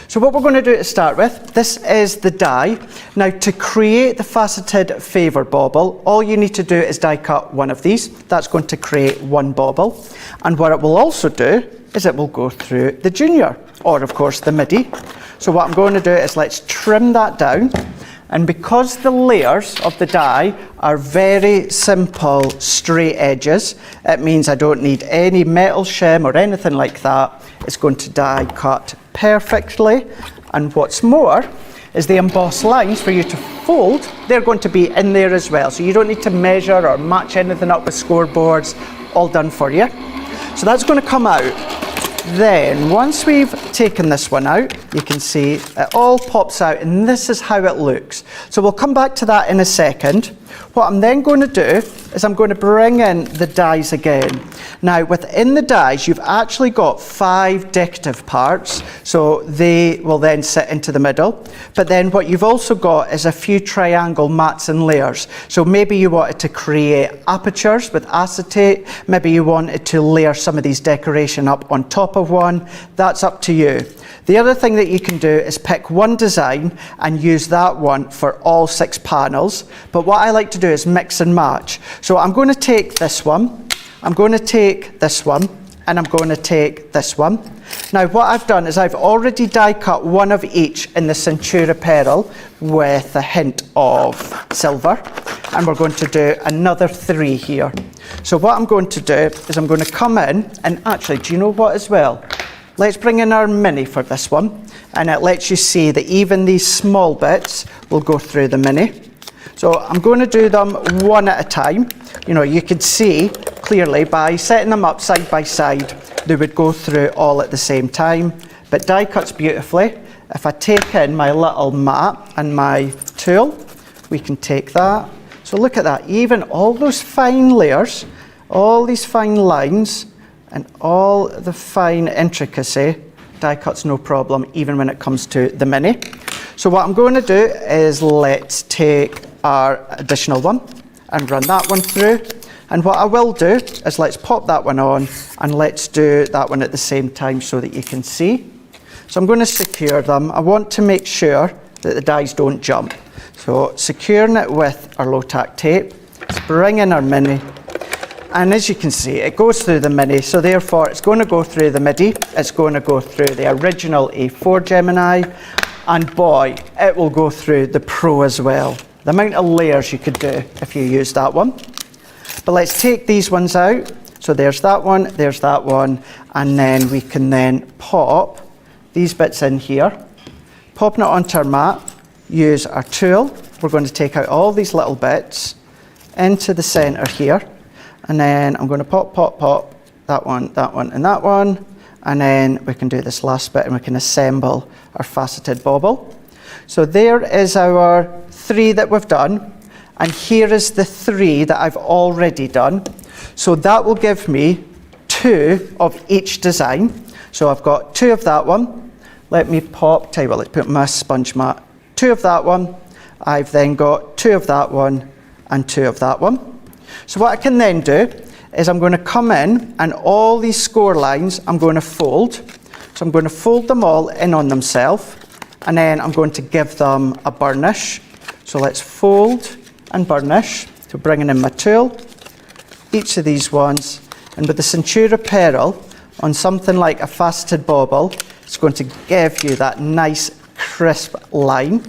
So what we're going to do to start with, this is the die. Now, to create the Faceted Favour Bauble, all you need to do is die cut one of these. That's going to create 1 bauble. And what it will also do is it will go through the junior, or of course the midi. So what I'm going to do is let's trim that down. And because the layers of the die are very simple straight edges, it means I don't need any metal shim or anything like that. It's going to die cut perfectly. And what's more is the embossed lines for you to fold, they're going to be in there as well. So you don't need to measure or match anything up with scoreboards, all done for you. So that's going to come out. Then, once we've taken this one out, you can see it all pops out, and this is how it looks. So we'll come back to that in a second. What I'm then going to do is I'm going to bring in the dies again. Now, within the dies, you've actually got 5 decorative parts, so they will then sit into the middle. But then what you've also got is a few triangle mats and layers. So maybe you wanted to create apertures with acetate, maybe you wanted to layer some of these decoration up on top of one. That's up to you. The other thing that you can do is pick one design and use that one for all 6 panels. But what I like to do is mix and match. So I'm going to take this one, I'm going to take this one, and I'm going to take this one. Now what I've done is I've already die cut one of each in the Centura Pearl with a hint of silver, and we're going to do another 3 here. So what I'm going to do is I'm going to come in, and actually, do you know what as well? Let's bring in our mini for this one, and it lets you see that even these small bits will go through the mini. So I'm going to do them one at a time. You know, you could see clearly by setting them up side by side, they would go through all at the same time. But die cuts beautifully. If I take in my little mat and my tool, we can take that. So look at that, even all those fine layers, all these fine lines, and all the fine intricacy, die cuts no problem, even when it comes to the mini. So what I'm going to do is let's take our additional one and run that one through. And what I will do is let's pop that one on, and let's do that one at the same time so that you can see. So I'm going to secure them. I want to make sure that the dies don't jump. So securing it with our low tack tape, let's bring in our mini. And as you can see, it goes through the mini, so therefore it's going to go through the midi, it's going to go through the original A4 Gemini, and boy, it will go through the Pro as well. The amount of layers you could do if you use that one. But let's take these ones out. So there's that one, and then we can then pop these bits in here, popping it onto our mat, use our tool. We're going to take out all these little bits, into the center here, and then I'm going to pop, pop, pop that one, and that one, and then we can do this last bit and we can assemble our faceted bauble. So there is our 3 that we've done, and here is the 3 that I've already done. So that will give me 2 of each design. So I've got 2 of that one. Let me pop, tell you what, let's put my sponge mat. 2 of that one. I've then got 2 of that one and 2 of that one. So what I can then do is I'm going to come in, and all these score lines I'm going to fold. So I'm going to fold them all in on themselves, and then I'm going to give them a burnish. So let's fold and burnish. So bringing in my tool, each of these ones, and with the Centura Pearl on something like a faceted bauble, it's going to give you that nice crisp line.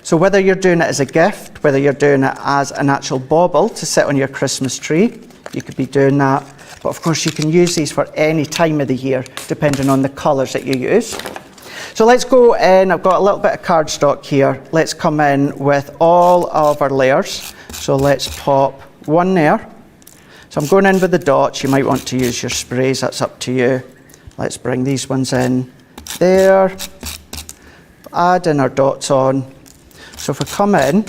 So whether you're doing it as a gift, whether you're doing it as an actual bauble to sit on your Christmas tree, you could be doing that. But of course you can use these for any time of the year, depending on the colours that you use. So let's go in, I've got a little bit of cardstock here. Let's come in with all of our layers. So let's pop one there. So I'm going in with the dots. You might want to use your sprays, that's up to you. Let's bring these ones in there. Add in our dots on. So if we come in,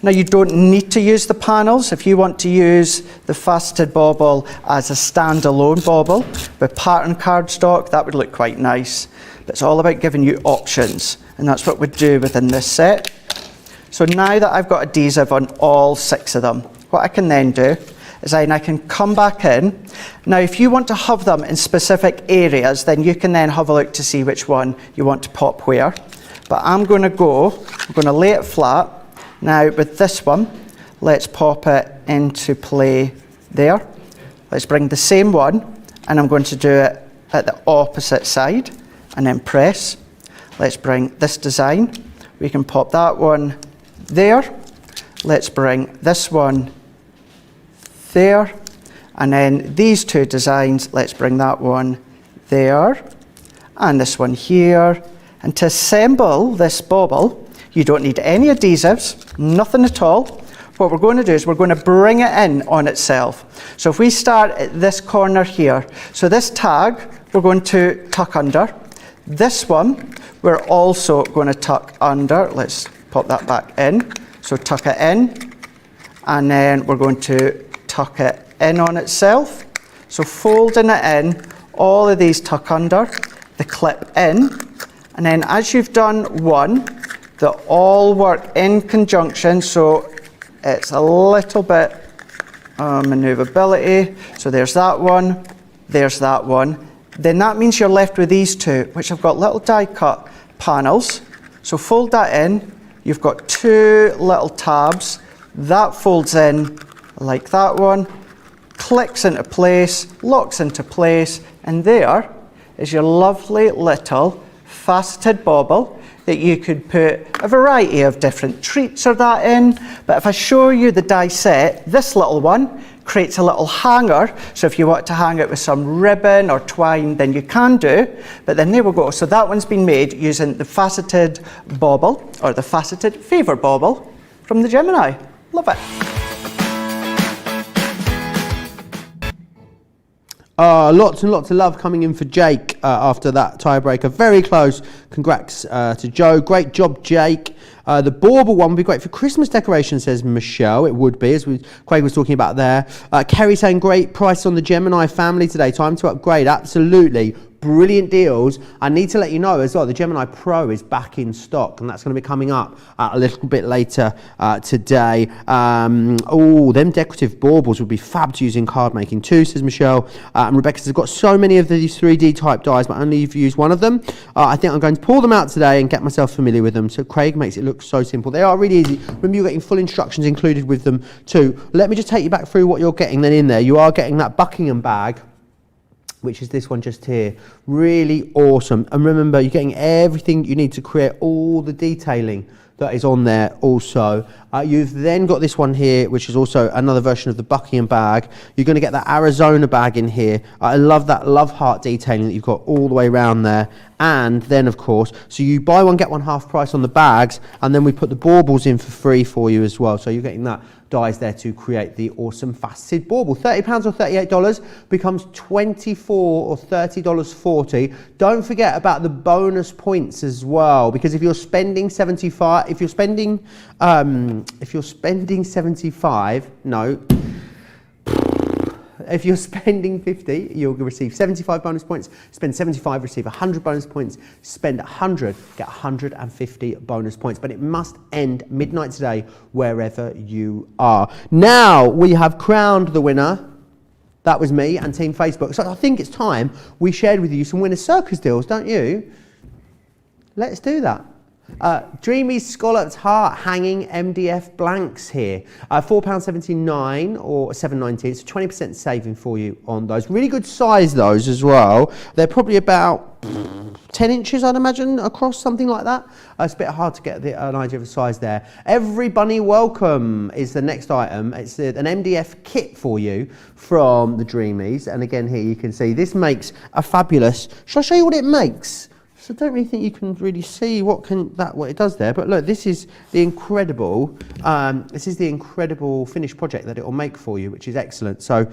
now you don't need to use the panels. If you want to use the faceted bauble as a standalone bauble with pattern cardstock, that would look quite nice. But it's all about giving you options, and that's what we do within this set. So now that I've got adhesive on all 6 of them, what I can then do is then I can come back in. Now if you want to have them in specific areas, then you can then have a look to see which one you want to pop where. But I'm going to lay it flat. Now with this one, let's pop it into play there. Let's bring the same one, and I'm going to do it at the opposite side, and then press. Let's bring this design. We can pop that one there. Let's bring this one there. And then these 2 designs, let's bring that one there, and this one here. And to assemble this bauble, you don't need any adhesives, nothing at all. What we're going to do is we're going to bring it in on itself. So if we start at this corner here, so this tag we're going to tuck under. This one we're also going to tuck under. Let's pop that back in. So tuck it in, and then we're going to tuck it in on itself. So folding it in, all of these tuck under, the clip in. And then as you've done one, they all work in conjunction, so it's a little bit maneuverability. So there's that one, there's that one. Then that means you're left with these 2, which have got little die cut panels. So fold that in, you've got 2 little tabs. That folds in like that one, clicks into place, locks into place, and there is your lovely little faceted bauble that you could put a variety of different treats or that in. But if I show you the die set, this little one creates a little hanger. So if you want to hang it with some ribbon or twine, then you can do. But then there we go. So that one's been made using the faceted bauble, or the faceted favour bauble from the Gemini. Love it. Lots and lots of love coming in for Jake after that tiebreaker. Very close. Congrats to Joe. Great job, Jake. The bauble one would be great for Christmas decoration, says Michelle. It would be, as Craig was talking about there. Kerry saying great price on the Gemini family today. Time to upgrade. Absolutely. Brilliant deals. I need to let you know as well, the Gemini Pro is back in stock, and that's going to be coming up a little bit later today. Them decorative baubles would be fab to use in card making too, says Michelle. And Rebecca says, I've got so many of these 3D type dies, but only you've used one of them. I think I'm going to pull them out today and get myself familiar with them. So Craig makes it look so simple. They are really easy. Remember, you're getting full instructions included with them too. Let me just take you back through what you're getting then in there. You are getting that Buckingham bag, which is this one just here. Really awesome. And remember, you're getting everything you need to create all the detailing that is on there also. You've then got this one here, which is also another version of the Buckingham bag. You're going to get that Arizona bag in here. I love that love heart detailing that you've got all the way around there. And then, of course, so you buy one, get one half price on the bags, and then we put the baubles in for free for you as well. So you're getting that dies there to create the awesome faceted bauble. £30 or $38 becomes $24 or $30.40. Don't forget about the bonus points as well, because if you're spending 75, if you're spending 50, you'll receive 75 bonus points. Spend 75, receive 100 bonus points. Spend 100, get 150 bonus points. But it must end midnight today, wherever you are. Now, we have crowned the winner. That was me and Team Facebook. So I think it's time we shared with you some Winner's Circus deals, don't you? Let's do that. Dreamy Scalloped Heart hanging MDF blanks here. £4.79 or $7.19. It's a 20% saving for you on those. Really good size those as well. They're probably about 10 inches, I'd imagine, across, something like that. It's a bit hard to get an idea of the size there. Every Bunny Welcome is the next item. It's an Mdf kit for you from the Dreamies. And again, here you can see this makes a fabulous... Shall I show you what it makes? So I don't really think you can really see what it does there, but look, this is the incredible finished project that it will make for you, which is excellent. So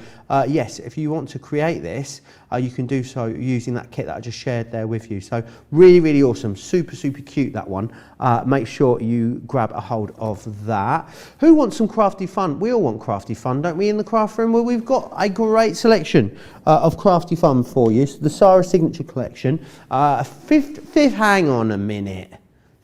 yes, if you want to create this, you can do so using that kit that I just shared there with you. So really, really awesome, super, super cute, that one. Make sure you grab a hold of that. Who wants some crafty fun? We all want crafty fun, don't we, in the craft room? Well, we've got a great selection of crafty fun for you. So the Sarah Signature Collection, fifth, hang on a minute,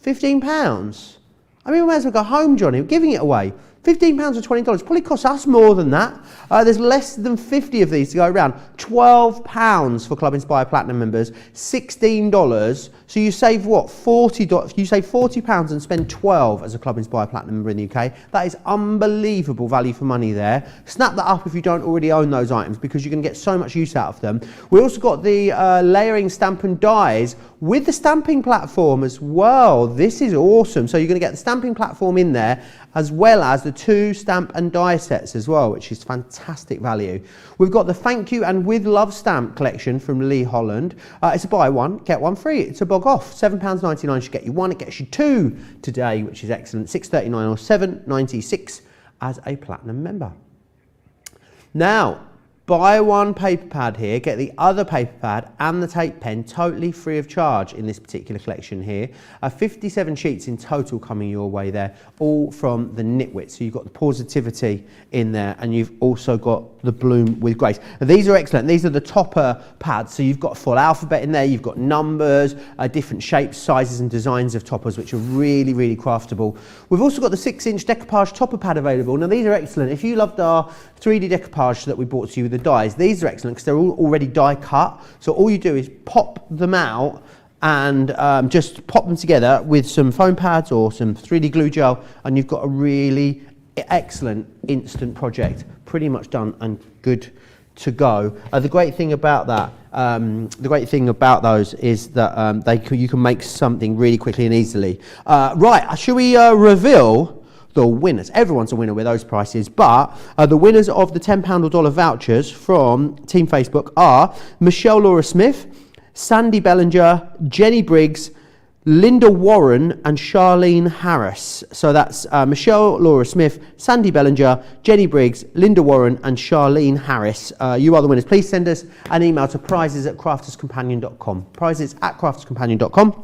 £15? I mean, we might as well go home, Johnny. We're giving it away. £15 or $20 probably costs us more than that. There's less than 50 of these to go around. £12 for Club Inspire Platinum members, $16. So you save what? $40. You save £40 and spend 12 as a Club Inspire Platinum member in the UK. That is unbelievable value for money there. Snap that up if you don't already own those items, because you're going to get so much use out of them. We also got the layering stamp and dies with the stamping platform as well. This is awesome. So you're going to get the stamping platform in there, as well as the 2 stamp and die sets as well, which is fantastic value. We've got the Thank You and With Love stamp collection from Lee Holland. It's a buy one, get one free. It's a bog off. £7.99 should get you one. It gets you 2 today, which is excellent. $6.39 or $7.96 as a platinum member. Now, buy one paper pad here, get the other paper pad and the tape pen totally free of charge in this particular collection here. 57 sheets in total coming your way there, all from the Nitwit. So you've got the Positivity in there, and you've also got the Bloom with Grace. Now, these are excellent. These are the topper pads. So you've got a full alphabet in there, you've got numbers, different shapes, sizes and designs of toppers, which are really, really craftable. We've also got the 6-inch decoupage topper pad available. Now, these are excellent. If you loved our 3D decoupage that we brought to you with the dies, these are excellent because they're all already die cut. So all you do is pop them out and just pop them together with some foam pads or some 3D glue gel, and you've got a really excellent instant project pretty much done and good to go. The great thing about that, those is that you can make something really quickly and easily. Right, should we reveal the winners? Everyone's a winner with those prices, but the winners of the £10 or $10 vouchers from Team Facebook are Michelle Laura Smith, Sandy Bellinger, Jenny Briggs, Linda Warren and Charlene Harris. So that's Michelle Laura Smith, Sandy Bellinger, Jenny Briggs, Linda Warren and Charlene Harris. You are the winners. Please send us an email to prizes@crafterscompanion.com. prizes@crafterscompanion.com,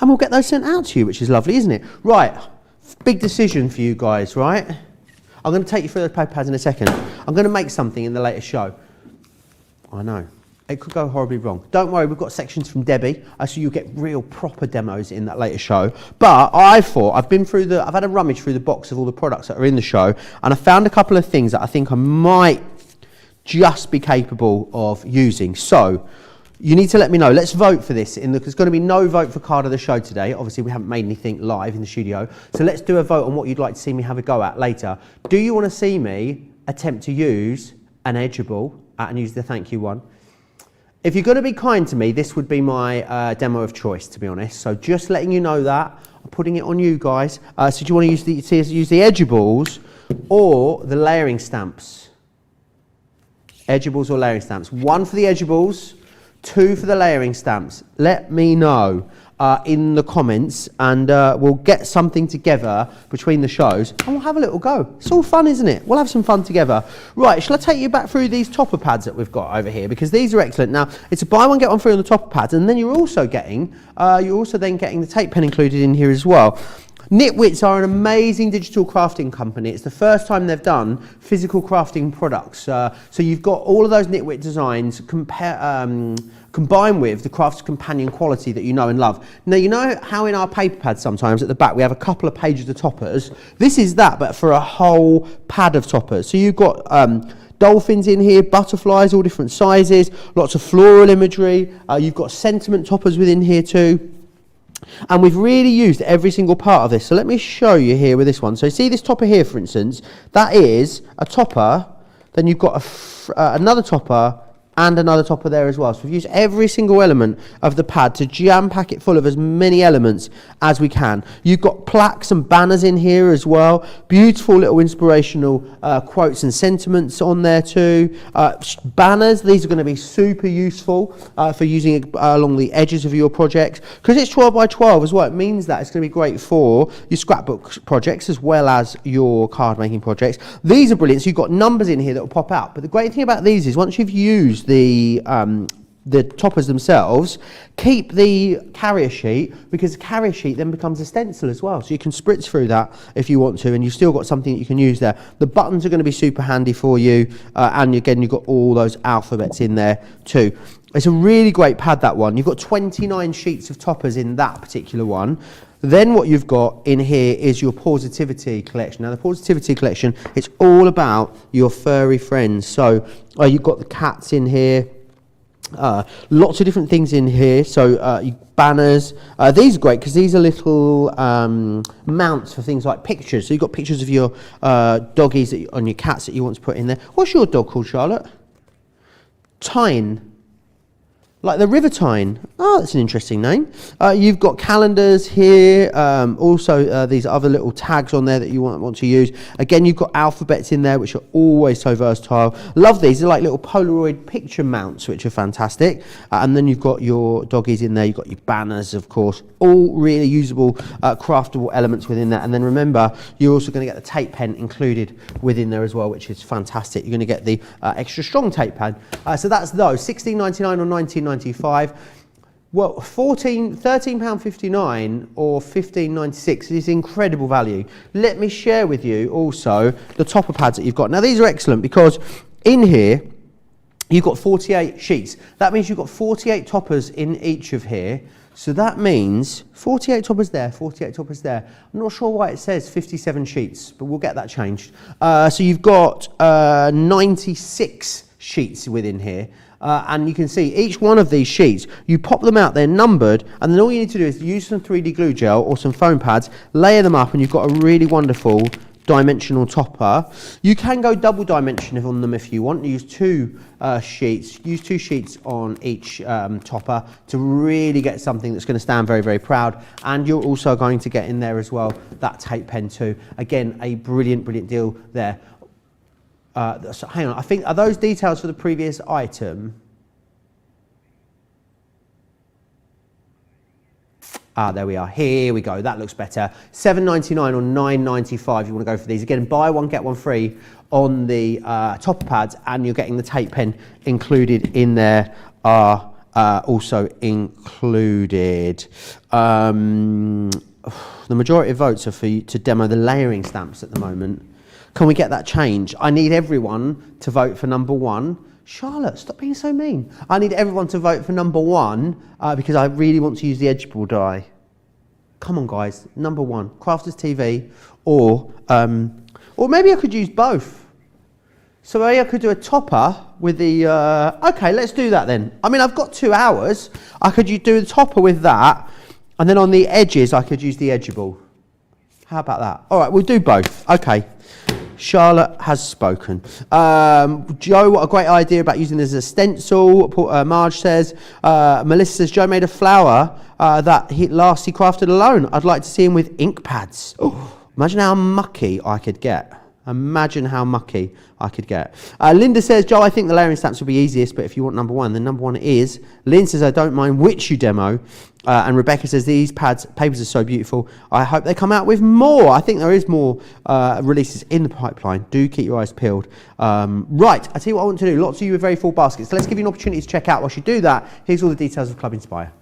and we'll get those sent out to you, which is lovely, isn't it? Right. Big decision for you guys, right? I'm going to take you through those paper pads in a second. I'm going to make something in the later show. I know. It could go horribly wrong. Don't worry, we've got sections from Debbie, so you'll get real proper demos in that later show. But I thought, I've had a rummage through the box of all the products that are in the show, and I found a couple of things that I think I might just be capable of using. So, you need to let me know. Let's vote for this. There's going to be no vote for card of the show today. Obviously, we haven't made anything live in the studio. So let's do a vote on what you'd like to see me have a go at later. Do you want to see me attempt to use an edgeable and use the thank you one? If you're going to be kind to me, this would be my demo of choice, to be honest. So just letting you know that. I'm putting it on you guys. So do you want to use the edgeables or the layering stamps? Edgeables or layering stamps? One for the edgeables, 2 for the layering stamps. Let me know in the comments, and we'll get something together between the shows and we'll have a little go. It's all fun, isn't it? We'll have some fun together. Right, shall I take you back through these topper pads that we've got over here, because these are excellent. Now, it's a buy one get one free on the topper pads, and then you're also then getting the tape pen included in here as well. Knitwits are an amazing digital crafting company. It's the first time they've done physical crafting products. So you've got all of those Knitwit designs combined with the Crafter's Companion quality that you know and love. Now, you know how in our paper pads sometimes at the back we have a couple of pages of toppers? This is that, but for a whole pad of toppers. So you've got dolphins in here, butterflies, all different sizes, lots of floral imagery. You've got sentiment toppers within here too. And we've really used every single part of this. So let me show you here with this one. So see this topper here, for instance, that is a topper. Then you've got another topper and another topper there as well. So we've used every single element of the pad to jam pack it full of as many elements as we can. You've got plaques and banners in here as well. Beautiful little inspirational quotes and sentiments on there too. Banners, these are going to be super useful for using it along the edges of your projects. Because it's 12 by 12 as well, it means that it's going to be great for your scrapbook projects as well as your card making projects. These are brilliant. So you've got numbers in here that will pop out. But the great thing about these is once you've used the toppers themselves, keep the carrier sheet, because the carrier sheet then becomes a stencil as well, so you can spritz through that if you want to, and you've still got something that you can use there. The buttons are going to be super handy for you, and again you've got all those alphabets in there too. It's a really great pad, that one. You've got 29 sheets of toppers in that particular one. Then what you've got in here is your Positivity collection. Now the Positivity collection, it's all about your furry friends. So you've got the cats in here, lots of different things in here. So banners, these are great because these are little mounts for things like pictures. So you've got pictures of your doggies on your cats that you want to put in there. What's your dog called, Charlotte? Tyne. Like the River Tyne. Oh, that's an interesting name. You've got calendars here, also these other little tags on there that you want to use. Again, you've got alphabets in there, which are always so versatile. Love these. They're like little Polaroid picture mounts, which are fantastic. And then you've got your doggies in there. You've got your banners, of course. All really usable, craftable elements within that. And then remember, you're also going to get the tape pen included within there as well, which is fantastic. You're going to get the extra strong tape pen. So that's those, £16.99 or £19.95. Well, £13.59 or £15.96 is incredible value. Let me share with you also the topper pads that you've got. Now these are excellent because in here you've got 48 sheets. That means you've got 48 toppers in each of here. So that means 48 toppers there, 48 toppers there. I'm not sure why it says 57 sheets, but we'll get that changed. So you've got 96 sheets within here. And you can see each one of these sheets, you pop them out, they're numbered, and then all you need to do is use some 3D glue gel or some foam pads, layer them up, and you've got a really wonderful dimensional topper. You can go double dimension on them if you want. Use two sheets on each topper to really get something that's going to stand very, very proud. And you're also going to get in there as well that tape pen too. Again, a brilliant, brilliant deal there. So hang on, I think, are those details for the previous item? There we are. Here we go. That looks better. £7.99 or £9.95. You want to go for these. Again, buy one, get one free on the topper pads, and you're getting the tape pen included in there. Also included. The majority of votes are for you to demo the layering stamps at the moment. Can we get that changed? I need everyone to vote for number one. Charlotte, stop being so mean. I need everyone to vote for number one because I really want to use the edgeable die. Come on, guys. Number one, Crafters TV, or maybe I could use both. So maybe I could do a topper with the... okay, let's do that then. I mean, I've got 2 hours. I could do the topper with that, and then on the edges, I could use the edgeable. How about that? All right, we'll do both. Okay. Charlotte has spoken. Joe, what a great idea about using this as a stencil. Marge says, Melissa says, Joe made a flower that he crafted alone. I'd like to see him with ink pads. Oh, imagine how mucky I could get. Imagine how mucky I could get. Linda says, Joe, I think the layering stamps will be easiest, but if you want number one, then number one it is. Lynn says, I don't mind which you demo. And Rebecca says, these papers are so beautiful. I hope they come out with more. I think there is more releases in the pipeline. Do keep your eyes peeled. Right, I tell you what I want to do. Lots of you with very full baskets. So let's give you an opportunity to check out. Whilst you do that, here's all the details of Club Inspire.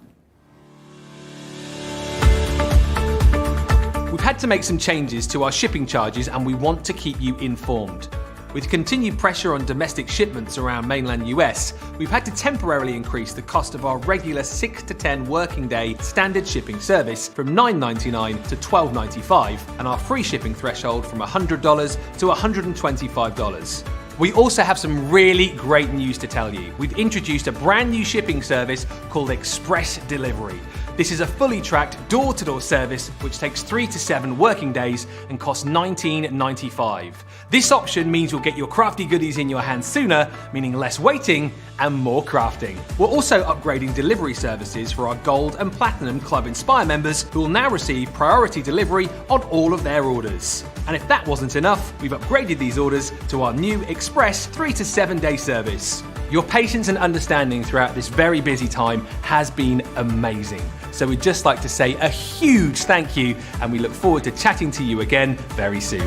We've had to make some changes to our shipping charges and we want to keep you informed. With continued pressure on domestic shipments around mainland US, we've had to temporarily increase the cost of our regular 6 to 10 working day standard shipping service from $9.99 to $12.95 and our free shipping threshold from $100 to $125. We also have some really great news to tell you. We've introduced a brand new shipping service called Express Delivery. This is a fully tracked door-to-door service which takes 3 to 7 working days and costs $19.95. This option means you'll get your crafty goodies in your hands sooner, meaning less waiting and more crafting. We're also upgrading delivery services for our Gold and Platinum Club Inspire members who will now receive priority delivery on all of their orders. And if that wasn't enough, we've upgraded these orders to our new Express 3 to 7 day service. Your patience and understanding throughout this very busy time has been amazing. So we'd just like to say a huge thank you and we look forward to chatting to you again very soon.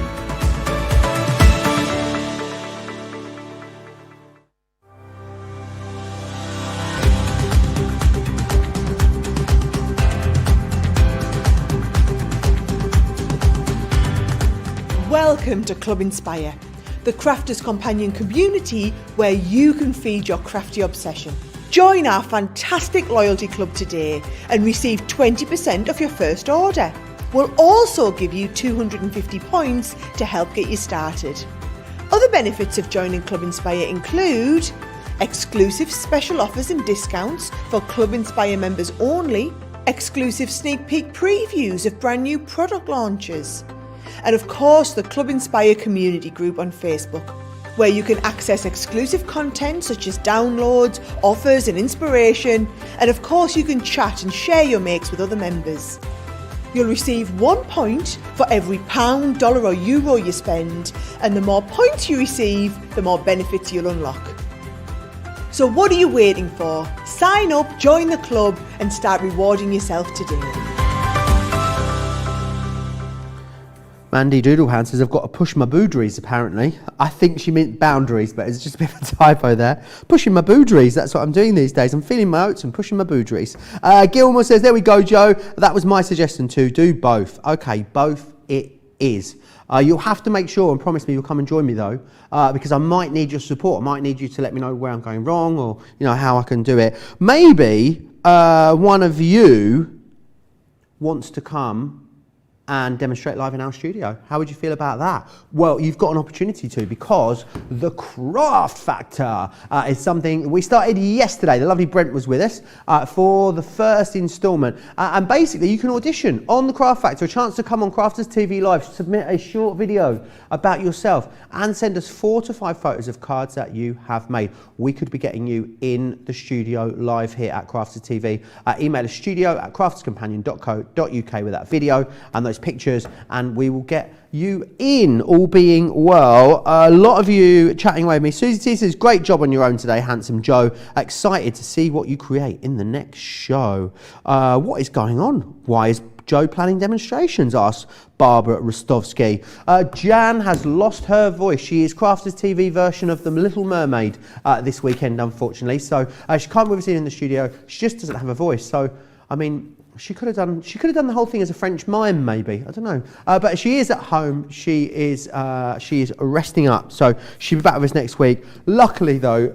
Welcome to Club Inspire, the crafters' companion community where you can feed your crafty obsession. Join our fantastic loyalty club today and receive 20% off your first order. We'll also give you 250 points to help get you started. Other benefits of joining Club Inspire include exclusive special offers and discounts for Club Inspire members only, exclusive sneak peek previews of brand new product launches, and of course the Club Inspire community group on Facebook, where you can access exclusive content such as downloads, offers and inspiration, and of course you can chat and share your makes with other members. You'll receive 1 point for every £, dollar or euro you spend, and the more points you receive, the more benefits you'll unlock. So what are you waiting for? Sign up, join the club and start rewarding yourself today. Mandy Doodlehand says, I've got to push my boundaries, apparently. I think she meant boundaries, but it's just a bit of a typo there. Pushing my boundaries, that's what I'm doing these days. I'm feeling my oats and pushing my boundaries. Gilmore says, there we go, Joe. That was my suggestion too. Do both. Okay, both it is. You'll have to make sure and promise me you'll come and join me though, because I might need your support. I might need you to let me know where I'm going wrong or how I can do it. Maybe one of you wants to come and demonstrate live in our studio. How would you feel about that? Well, you've got an opportunity to, because the craft factor is something we started yesterday. The lovely Brent was with us for the first instalment, and basically you can audition on the craft factor, a chance to come on Crafters TV Live, submit a short video about yourself and send us 4 to 5 photos of cards that you have made. We could be getting you in the studio live here at Crafters TV. Email us studio@crafterscompanion.co.uk with that video and those pictures, and we will get you in, all being well. A lot of you chatting away with me. Susie T says, great job on your own today, handsome Joe. Excited to see what you create in the next show. What is going on? Why is Joe planning demonstrations? Asks Barbara Rostovsky. Jan has lost her voice. She is Crafters TV version of The Little Mermaid this weekend, unfortunately. So she can't be seen in the studio. She just doesn't have a voice. So, I mean, she could have done the whole thing as a French mime, maybe. I don't know. But she is at home. She is resting up. So she'll be back with us next week. Luckily, though,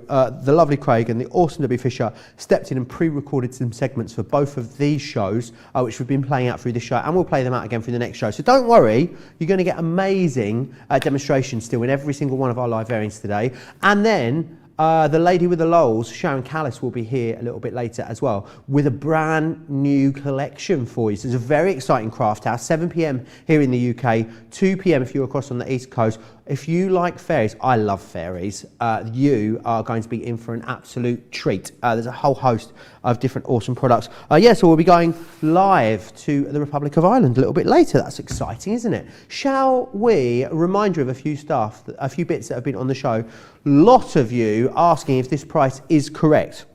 the lovely Craig and the awesome Debbie Fisher stepped in and pre-recorded some segments for both of these shows, which we've been playing out through this show, and we'll play them out again through the next show. So don't worry, you're going to get amazing demonstrations still in every single one of our live airings today. And then the lady with the lols, Sharon Callis, will be here a little bit later as well with a brand new collection for you. So it's a very exciting craft house, 7 p.m. here in the UK, 2 p.m. if you're across on the East Coast. If you like fairies, I love fairies, you are going to be in for an absolute treat. There's a whole host of different awesome products. So we'll be going live to the Republic of Ireland a little bit later. That's exciting, isn't it? Shall we remind you of a few bits that have been on the show? Lot of you asking if this price is correct.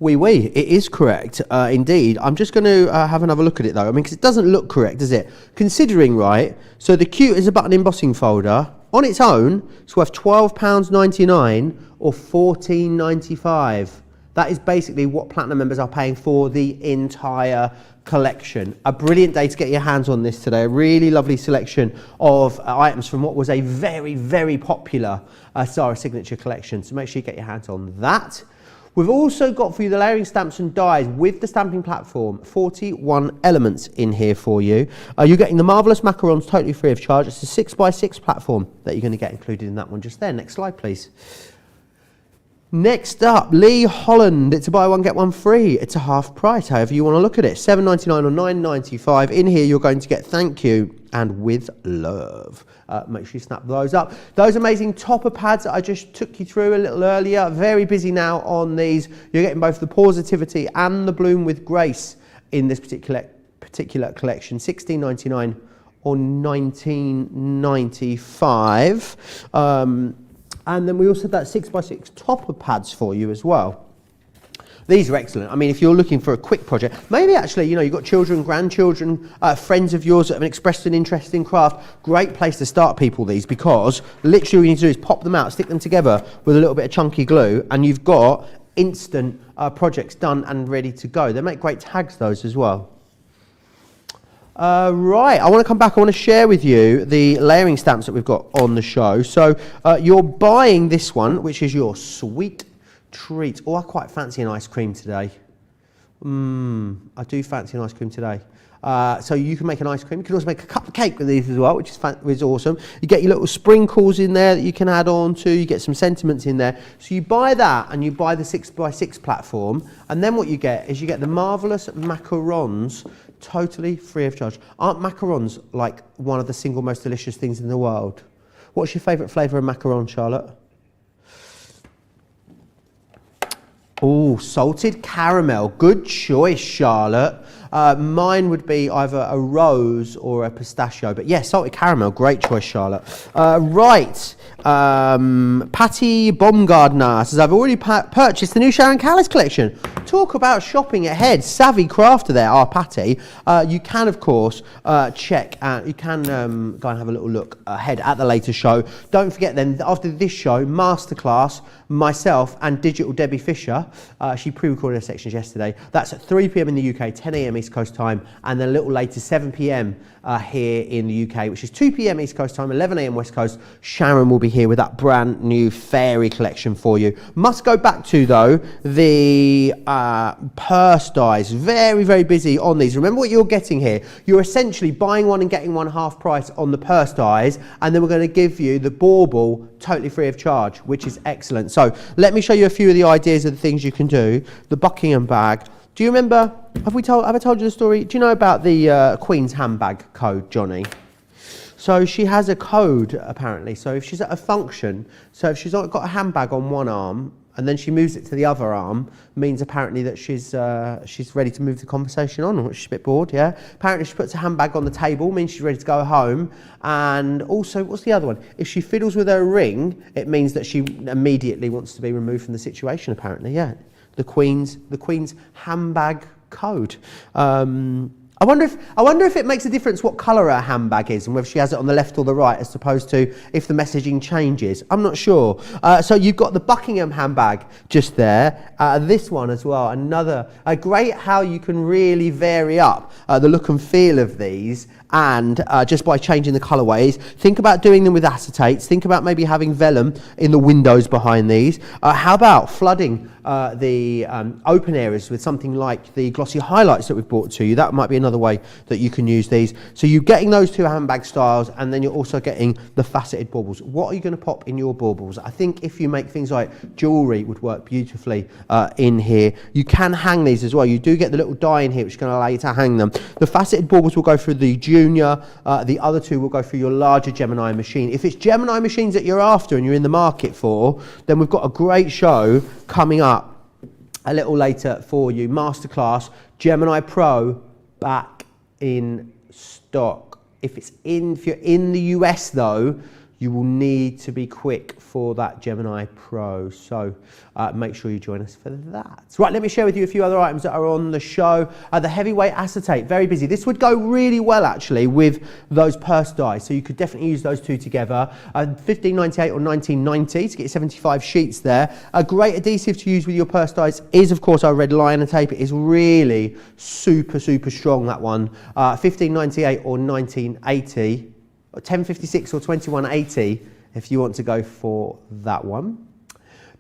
It is correct, indeed. I'm just going to have another look at it though. I mean, because it doesn't look correct, does it? Considering, right, so the Cute is a button embossing folder. On its own, it's worth £12.99 or £14.95. That is basically what Platinum members are paying for the entire collection. A brilliant day to get your hands on this today. A really lovely selection of items from what was a very, very popular Zara Signature collection. So make sure you get your hands on that. We've also got for you the layering stamps and dies with the stamping platform, 41 elements in here for you. You're getting the marvellous macarons totally free of charge. It's a 6x6 platform that you're going to get included in that one just there. Next slide, please. Next up, Lee Holland. It's a buy one, get one free. It's a half price, however you want to look at it. £7.99 or £9.95. In here, you're going to get thank you and with love. Make sure you snap those up. Those amazing topper pads that I just took you through a little earlier. Very busy now on these. You're getting both the Positivity and the Bloom with Grace in this particular collection. £16.99 or £19.95. And then we also have that 6x6 topper pads for you as well. These are excellent. I mean, if you're looking for a quick project, maybe actually, you know, you've got children, grandchildren, friends of yours that have expressed an interest in craft, great place to start people these, because literally all you need to do is pop them out, stick them together with a little bit of chunky glue, and you've got instant projects done and ready to go. They make great tags, those as well. Right, I want to come back. I want to share with you the layering stamps that we've got on the show. So you're buying this one, which is your sweet treat. Oh, I quite fancy an ice cream today. I do fancy an ice cream today. So you can make an ice cream. You can also make a cupcake with these as well, which is awesome. You get your little sprinkles in there that you can add on to. You get some sentiments in there. So you buy that and you buy the 6x6 platform. And then what you get is you get the marvellous macarons totally free of charge. Aren't macarons like one of the single most delicious things in the world? What's your favourite flavour of macaron, Charlotte? Oh, salted caramel. Good choice, Charlotte. Mine would be either a rose or a pistachio. But yeah, salted caramel. Great choice, Charlotte. Right. Patty Baumgardner says, I've already purchased the new Sharon Callis collection. Talk about shopping ahead. Savvy crafter there, our Patty. You can, of course, check out. You can go and have a little look ahead at the later show. Don't forget then, after this show, masterclass, myself and Digital Debbie Fisher. She pre-recorded her sections yesterday. That's at 3 p.m. in the UK, 10 a.m. East Coast time, and then a little later, 7 p.m. Here in the UK, which is 2 p.m. East Coast time, 11 a.m. West Coast. Sharon will be here with that brand new fairy collection for you. Must go back to, though, the purse dies. Very, very busy on these. Remember what you're getting here. You're essentially buying one and getting one half price on the purse dies, and then we're going to give you the Bauble totally free of charge, which is excellent. So let me show you a few of the ideas of the things you can do. The Buckingham Bag. Do you remember, have I told you the story? Do you know about the Queen's handbag code, Johnny? So she has a code, apparently. So if she's at a function, so if she's got a handbag on one arm, and then she moves it to the other arm, means apparently that she's ready to move the conversation on, or she's a bit bored, yeah? Apparently she puts a handbag on the table, means she's ready to go home. And also, what's the other one? If she fiddles with her ring, it means that she immediately wants to be removed from the situation, apparently, yeah. The Queen's handbag code. I wonder if it makes a difference what colour her handbag is and whether she has it on the left or the right, as opposed to if the messaging changes. I'm not sure. So you've got the Buckingham handbag just there. This one as well. Great how you can really vary up the look and feel of these and just by changing the colourways. Think about doing them with acetates. Think about maybe having vellum in the windows behind these. How about flooding the open areas with something like the glossy highlights that we've brought to you? That might be another way that you can use these. So you're getting those two handbag styles, and then you're also getting the faceted baubles. What are you going to pop in your baubles? I think if you make things like jewellery would work beautifully in here. You can hang these as well. You do get the little die in here which is going to allow you to hang them. The faceted baubles will go through the junior, the other two will go through your larger Gemini machine. If it's Gemini machines that you're after and you're in the market for, then we've got a great show coming up a little later for you. Masterclass Gemini Pro back in stock. If you're in the US though, you will need to be quick for that Gemini Pro. So make sure you join us for that. Right, let me share with you a few other items that are on the show. The heavyweight acetate, very busy. This would go really well actually with those purse dies. So you could definitely use those two together. $15.98 or $19.90 to get 75 sheets there. A great adhesive to use with your purse dies is of course our red liner tape. It is really super strong, that one. $15.98 or $19.80. $10.56 or $21.80 if you want to go for that one.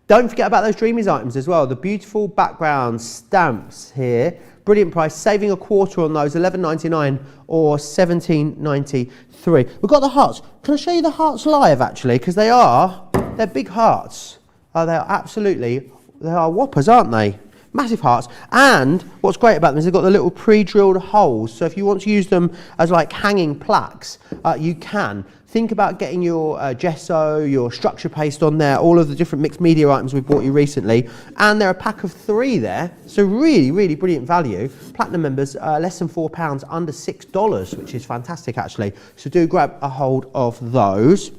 Don't forget about those Dreamies items as well. The beautiful background stamps here. Brilliant price, saving a quarter on those, $11.99 or $17.93. We've got the hearts. Can I show you the hearts live actually? Because they're big hearts. They are whoppers, aren't they? Massive hearts. And what's great about them is they've got the little pre-drilled holes. So if you want to use them as like hanging plaques, you can. Think about getting your gesso, your structure paste on there, all of the different mixed media items we've bought you recently. And they're a pack of 3 there. So really brilliant value. Platinum members, less than £4, under $6, which is fantastic actually. So do grab a hold of those.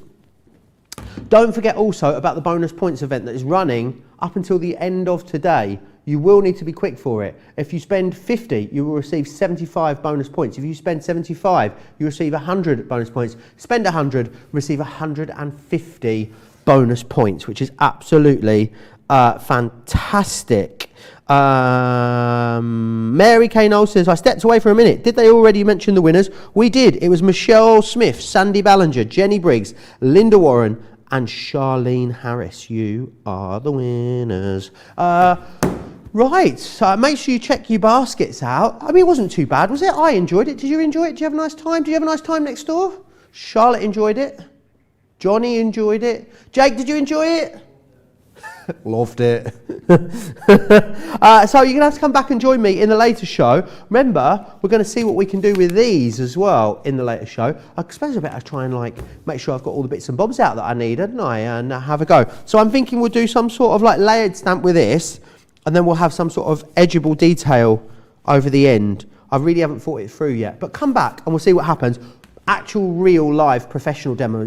Don't forget also about the bonus points event that is running up until the end of today. You will need to be quick for it. If you spend 50, you will receive 75 bonus points. If you spend 75, you receive 100 bonus points. Spend 100, receive 150 bonus points, which is absolutely fantastic. Mary Kay Knowles says, I stepped away for a minute. Did they already mention the winners? We did. It was Michelle Smith, Sandy Ballinger, Jenny Briggs, Linda Warren, and Charlene Harris. You are the winners. Right, so make sure you check your baskets out. I mean, it wasn't too bad, was it? I enjoyed it. Did you enjoy it? Did you have a nice time? Did you have a nice time next door? Charlotte enjoyed it. Johnny enjoyed it. Jake, did you enjoy it? Loved it. So you're going to have to come back and join me in the later show. Remember, we're going to see what we can do with these as well in the later show. I suppose I better try and make sure I've got all the bits and bobs out that I need, hadn't I? And have a go. So I'm thinking we'll do some sort of layered stamp with this, and then we'll have some sort of edgeable detail over the end. I really haven't thought it through yet, but come back and we'll see what happens. Actual, real, live, professional demo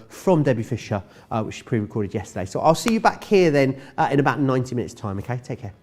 from Debbie Fisher, which she pre-recorded yesterday. So I'll see you back here then in about 90 minutes time, okay? Take care.